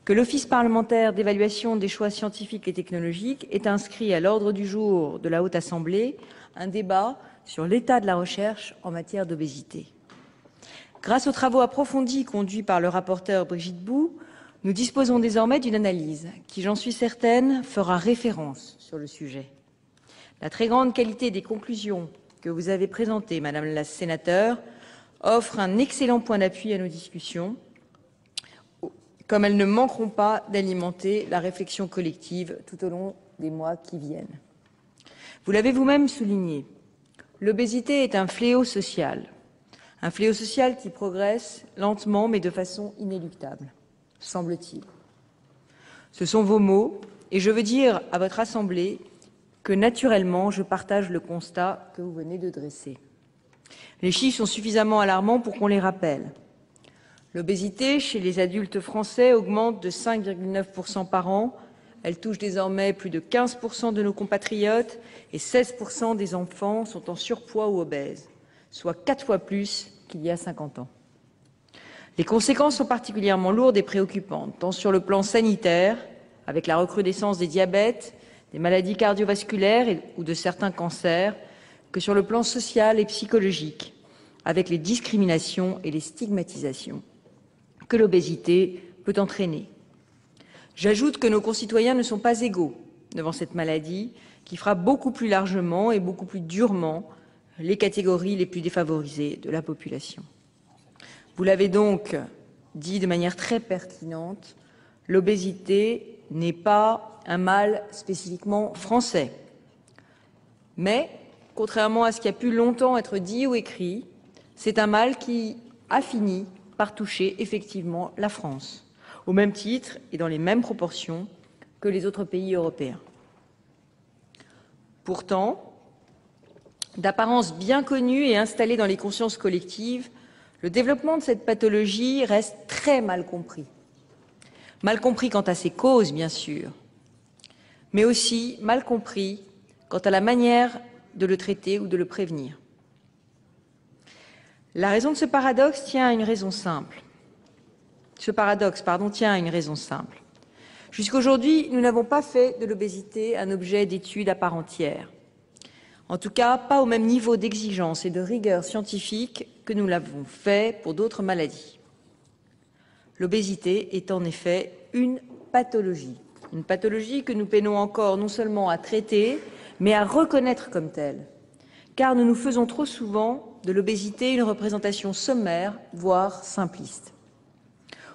que l'Office parlementaire d'évaluation des choix scientifiques et technologiques ait inscrit à l'ordre du jour de la Haute Assemblée un débat sur l'état de la recherche en matière d'obésité. Grâce aux travaux approfondis conduits par le rapporteur Brigitte Bou, nous disposons désormais d'une analyse qui, j'en suis certaine, fera référence sur le sujet. La très grande qualité des conclusions que vous avez présentées, Madame la sénateur, offre un excellent point d'appui à nos discussions, comme elles ne manqueront pas d'alimenter la réflexion collective tout au long des mois qui viennent. Vous l'avez vous-même souligné, l'obésité est un fléau social qui progresse lentement mais de façon inéluctable, semble-t-il. Ce sont vos mots, et je veux dire à votre Assemblée que naturellement je partage le constat que vous venez de dresser. Les chiffres sont suffisamment alarmants pour qu'on les rappelle. L'obésité chez les adultes français augmente de 5,9% par an. Elle touche désormais plus de 15% de nos compatriotes et 16% des enfants sont en surpoids ou obèses, soit 4 fois plus qu'il y a 50 ans. Les conséquences sont particulièrement lourdes et préoccupantes, tant sur le plan sanitaire, avec la recrudescence des diabètes, des maladies cardiovasculaires ou de certains cancers, que sur le plan social et psychologique, avec les discriminations et les stigmatisations que l'obésité peut entraîner. J'ajoute que nos concitoyens ne sont pas égaux devant cette maladie qui frappe beaucoup plus largement et beaucoup plus durement les catégories les plus défavorisées de la population. Vous l'avez donc dit de manière très pertinente, l'obésité n'est pas un mal spécifiquement français. Mais, contrairement à ce qui a pu longtemps être dit ou écrit, c'est un mal qui a fini par toucher effectivement la France, au même titre et dans les mêmes proportions que les autres pays européens. Pourtant, d'apparence bien connue et installée dans les consciences collectives, le développement de cette pathologie reste très mal compris. Mal compris quant à ses causes, bien sûr, mais aussi mal compris quant à la manière de le traiter ou de le prévenir. La raison de ce paradoxe tient à une raison simple. Tient à une raison simple. Jusqu'aujourd'hui, nous n'avons pas fait de l'obésité un objet d'étude à part entière. En tout cas, pas au même niveau d'exigence et de rigueur scientifique que nous l'avons fait pour d'autres maladies. L'obésité est en effet une pathologie que nous peinons encore non seulement à traiter, mais à reconnaître comme telle, car nous nous faisons trop souvent de l'obésité une représentation sommaire, voire simpliste.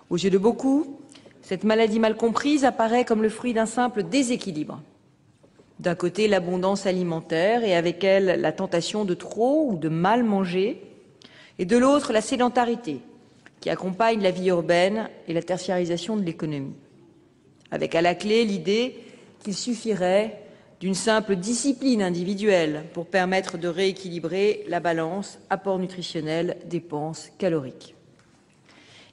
Aux yeux de beaucoup, cette maladie mal comprise apparaît comme le fruit d'un simple déséquilibre. D'un côté, l'abondance alimentaire et avec elle la tentation de trop ou de mal manger, et de l'autre, la sédentarité qui accompagne la vie urbaine et la tertiarisation de l'économie. Avec à la clé l'idée qu'il suffirait d'une simple discipline individuelle pour permettre de rééquilibrer la balance apport nutritionnel, dépenses caloriques.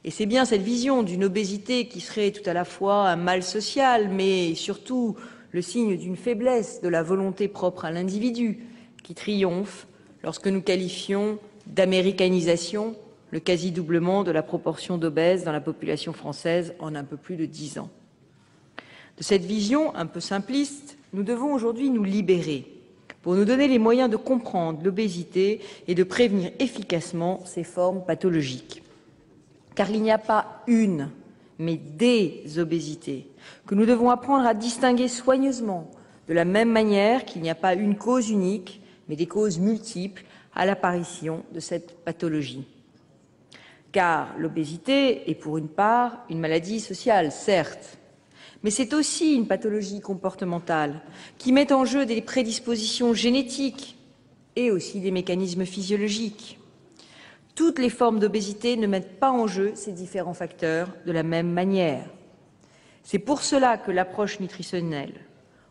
Et c'est bien cette vision d'une obésité qui serait tout à la fois un mal social, mais surtout le signe d'une faiblesse de la volonté propre à l'individu qui triomphe lorsque nous qualifions d'américanisation le quasi-doublement de la proportion d'obèses dans la population française en un peu plus de 10 ans. De cette vision un peu simpliste, nous devons aujourd'hui nous libérer pour nous donner les moyens de comprendre l'obésité et de prévenir efficacement ses formes pathologiques. Car il n'y a pas une, mais des obésités que nous devons apprendre à distinguer soigneusement, de la même manière qu'il n'y a pas une cause unique, mais des causes multiples à l'apparition de cette pathologie. Car l'obésité est pour une part une maladie sociale, certes, mais c'est aussi une pathologie comportementale qui met en jeu des prédispositions génétiques et aussi des mécanismes physiologiques. Toutes les formes d'obésité ne mettent pas en jeu ces différents facteurs de la même manière. C'est pour cela que l'approche nutritionnelle,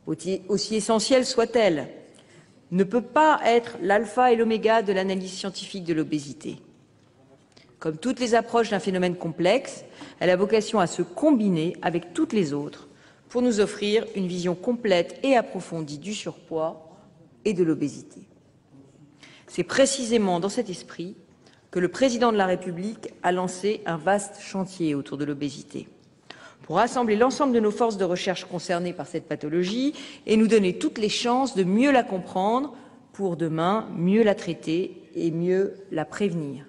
aussi essentielle soit-elle, ne peut pas être l'alpha et l'oméga de l'analyse scientifique de l'obésité. Comme toutes les approches d'un phénomène complexe, elle a vocation à se combiner avec toutes les autres pour nous offrir une vision complète et approfondie du surpoids et de l'obésité. C'est précisément dans cet esprit que le président de la République a lancé un vaste chantier autour de l'obésité, pour rassembler l'ensemble de nos forces de recherche concernées par cette pathologie et nous donner toutes les chances de mieux la comprendre pour demain mieux la traiter et mieux la prévenir.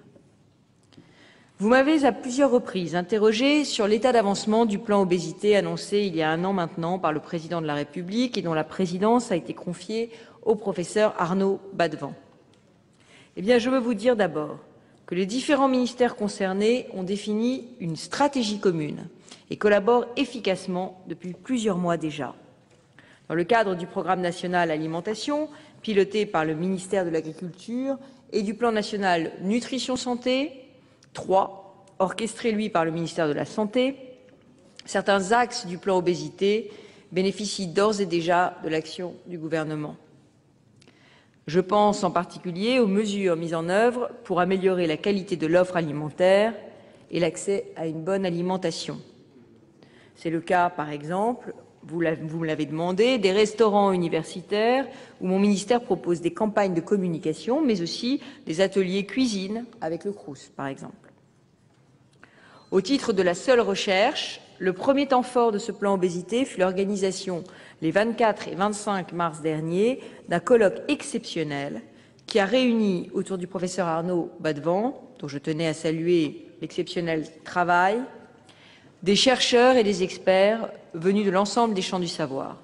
Vous m'avez à plusieurs reprises interrogé sur l'état d'avancement du plan obésité annoncé il y a 1 an maintenant par le président de la République et dont la présidence a été confiée au professeur Arnaud Badevant. Eh bien, je veux vous dire d'abord que les différents ministères concernés ont défini une stratégie commune et collaborent efficacement depuis plusieurs mois déjà. Dans le cadre du programme national alimentation, piloté par le ministère de l'Agriculture, et du plan national nutrition santé, 3, orchestré lui par le ministère de la Santé, certains axes du plan obésité bénéficient d'ores et déjà de l'action du gouvernement. Je pense en particulier aux mesures mises en œuvre pour améliorer la qualité de l'offre alimentaire et l'accès à une bonne alimentation. C'est le cas, par exemple, vous me l'avez demandé, des restaurants universitaires où mon ministère propose des campagnes de communication, mais aussi des ateliers cuisine avec le Crous, par exemple. Au titre de la seule recherche, le premier temps fort de ce plan obésité fut l'organisation, les 24 et 25 mars dernier, d'un colloque exceptionnel qui a réuni autour du professeur Arnaud Badevant, dont je tenais à saluer l'exceptionnel travail, des chercheurs et des experts venus de l'ensemble des champs du savoir,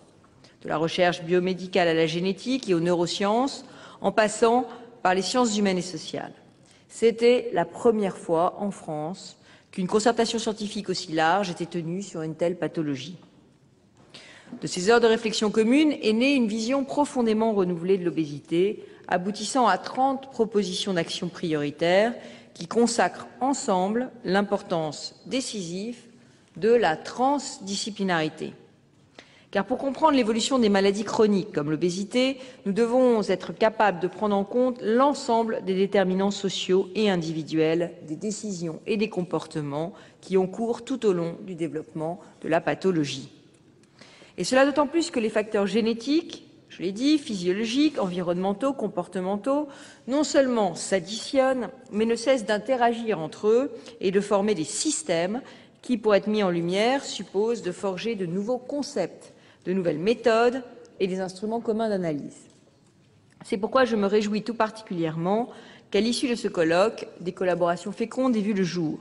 de la recherche biomédicale à la génétique et aux neurosciences, en passant par les sciences humaines et sociales. C'était la première fois en France qu'une concertation scientifique aussi large était tenue sur une telle pathologie. De ces heures de réflexion commune est née une vision profondément renouvelée de l'obésité, aboutissant à 30 propositions d'action prioritaires qui consacrent ensemble l'importance décisive de la transdisciplinarité. Car pour comprendre l'évolution des maladies chroniques comme l'obésité, nous devons être capables de prendre en compte l'ensemble des déterminants sociaux et individuels, des décisions et des comportements qui ont cours tout au long du développement de la pathologie. Et cela d'autant plus que les facteurs génétiques, je l'ai dit, physiologiques, environnementaux, comportementaux, non seulement s'additionnent, mais ne cessent d'interagir entre eux et de former des systèmes qui, pour être mis en lumière, supposent de forger de nouveaux concepts, de nouvelles méthodes et des instruments communs d'analyse. C'est pourquoi je me réjouis tout particulièrement qu'à l'issue de ce colloque, des collaborations fécondes aient vu le jour.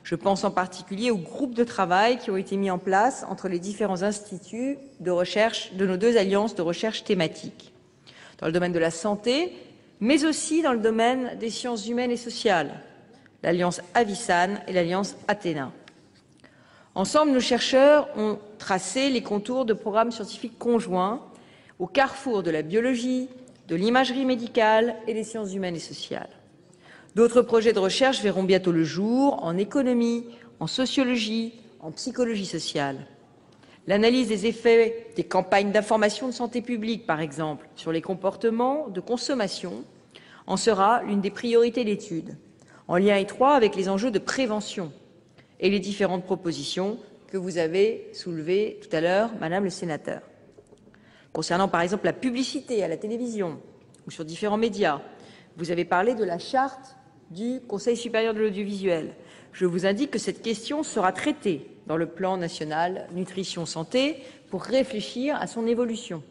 Je pense en particulier aux groupes de travail qui ont été mis en place entre les différents instituts de recherche de nos 2 alliances de recherche thématiques, dans le domaine de la santé, mais aussi dans le domaine des sciences humaines et sociales, l'alliance Avisan et l'alliance Athéna. Ensemble, nos chercheurs ont tracé les contours de programmes scientifiques conjoints au carrefour de la biologie, de l'imagerie médicale et des sciences humaines et sociales. D'autres projets de recherche verront bientôt le jour en économie, en sociologie, en psychologie sociale. L'analyse des effets des campagnes d'information de santé publique, par exemple, sur les comportements de consommation, en sera l'une des priorités d'étude, en lien étroit avec les enjeux de prévention et les différentes propositions que vous avez soulevées tout à l'heure, Madame le sénateur. Concernant par exemple la publicité à la télévision ou sur différents médias, vous avez parlé de la charte du Conseil supérieur de l'audiovisuel. Je vous indique que cette question sera traitée dans le plan national nutrition santé pour réfléchir à son évolution.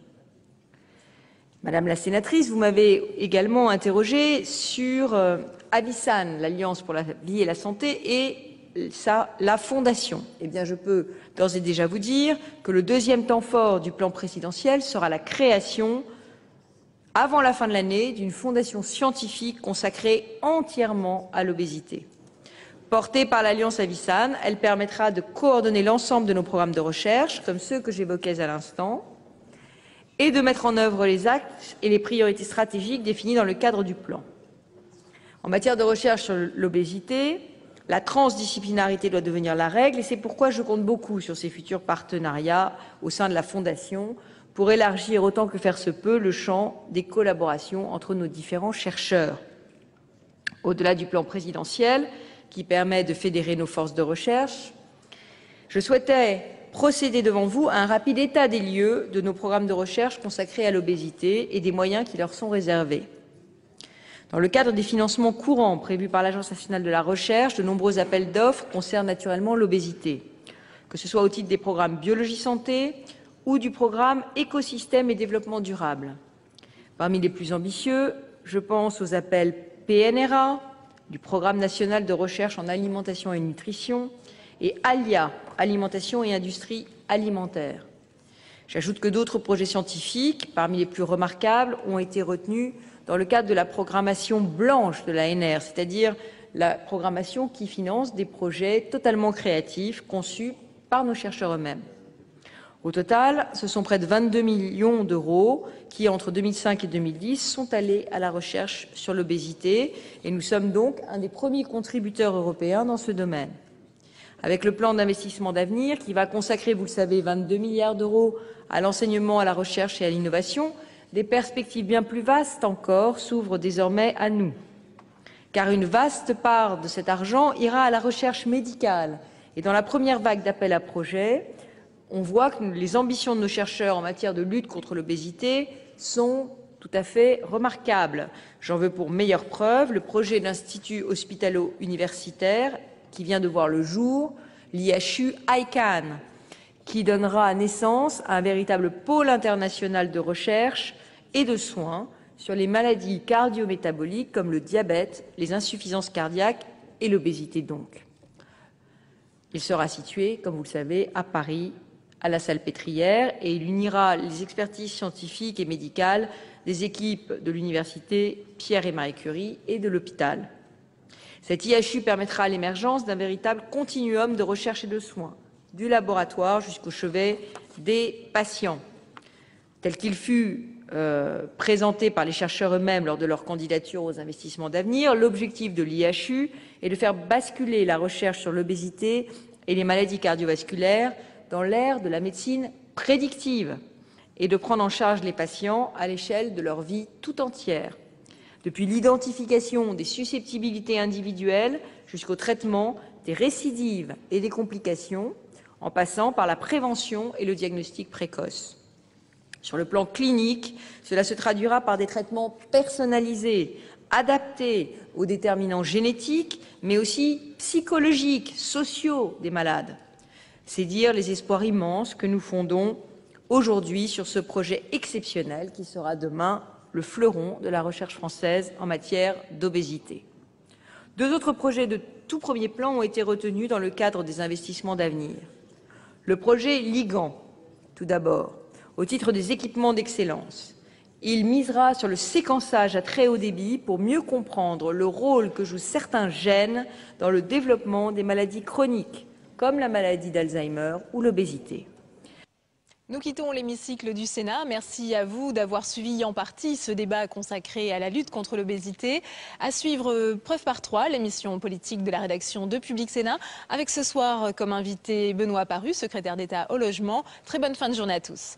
Madame la sénatrice, vous m'avez également interrogé sur Avisan, l'Alliance pour la vie et la santé, et la fondation. Eh bien, je peux d'ores et déjà vous dire que le 2e temps fort du plan présidentiel sera la création, avant la fin de l'année, d'une fondation scientifique consacrée entièrement à l'obésité. Portée par l'Alliance Avisan, elle permettra de coordonner l'ensemble de nos programmes de recherche, comme ceux que j'évoquais à l'instant, et de mettre en œuvre les axes et les priorités stratégiques définies dans le cadre du plan. En matière de recherche sur l'obésité, la transdisciplinarité doit devenir la règle et c'est pourquoi je compte beaucoup sur ces futurs partenariats au sein de la Fondation pour élargir autant que faire se peut le champ des collaborations entre nos différents chercheurs. Au-delà du plan présidentiel, qui permet de fédérer nos forces de recherche, je souhaitais procéder devant vous à un rapide état des lieux de nos programmes de recherche consacrés à l'obésité et des moyens qui leur sont réservés. Dans le cadre des financements courants prévus par l'Agence nationale de la recherche, de nombreux appels d'offres concernent naturellement l'obésité, que ce soit au titre des programmes Biologie Santé ou du programme Écosystème et développement durable. Parmi les plus ambitieux, je pense aux appels PNRA, du Programme national de recherche en alimentation et nutrition, et ALIA, alimentation et industrie alimentaire. J'ajoute que d'autres projets scientifiques, parmi les plus remarquables, ont été retenus dans le cadre de la programmation blanche de l'ANR, c'est-à-dire la programmation qui finance des projets totalement créatifs conçus par nos chercheurs eux-mêmes. Au total, ce sont près de 22 millions d'euros qui, entre 2005 et 2010, sont allés à la recherche sur l'obésité et nous sommes donc un des premiers contributeurs européens dans ce domaine. Avec le plan d'investissement d'avenir qui va consacrer, vous le savez, 22 milliards d'euros à l'enseignement, à la recherche et à l'innovation, des perspectives bien plus vastes encore s'ouvrent désormais à nous. Car une vaste part de cet argent ira à la recherche médicale. Et dans la première vague d'appels à projets, on voit que les ambitions de nos chercheurs en matière de lutte contre l'obésité sont tout à fait remarquables. J'en veux pour meilleure preuve le projet d'Institut hospitalo-universitaire qui vient de voir le jour, l'IHU ICAN, qui donnera naissance à un véritable pôle international de recherche et de soins sur les maladies cardio-métaboliques comme le diabète, les insuffisances cardiaques et l'obésité donc. Il sera situé, comme vous le savez, à Paris, à la Salpêtrière, et il unira les expertises scientifiques et médicales des équipes de l'université Pierre et Marie Curie et de l'hôpital. Cet IHU permettra l'émergence d'un véritable continuum de recherche et de soins, du laboratoire jusqu'au chevet des patients. Tel qu'il fut présenté par les chercheurs eux-mêmes lors de leur candidature aux investissements d'avenir, l'objectif de l'IHU est de faire basculer la recherche sur l'obésité et les maladies cardiovasculaires dans l'ère de la médecine prédictive et de prendre en charge les patients à l'échelle de leur vie tout entière, depuis l'identification des susceptibilités individuelles jusqu'au traitement des récidives et des complications, en passant par la prévention et le diagnostic précoce. Sur le plan clinique, cela se traduira par des traitements personnalisés, adaptés aux déterminants génétiques, mais aussi psychologiques, sociaux des malades. C'est dire les espoirs immenses que nous fondons aujourd'hui sur ce projet exceptionnel qui sera demain le fleuron de la recherche française en matière d'obésité. Deux autres projets de tout premier plan ont été retenus dans le cadre des investissements d'avenir. Le projet Ligand, tout d'abord, au titre des équipements d'excellence. Il misera sur le séquençage à très haut débit pour mieux comprendre le rôle que jouent certains gènes dans le développement des maladies chroniques, comme la maladie d'Alzheimer ou l'obésité. Nous quittons l'hémicycle du Sénat. Merci à vous d'avoir suivi en partie ce débat consacré à la lutte contre l'obésité. À suivre Preuve par 3, l'émission politique de la rédaction de Public Sénat, avec ce soir comme invité Benoît Paru, secrétaire d'État au logement. Très bonne fin de journée à tous.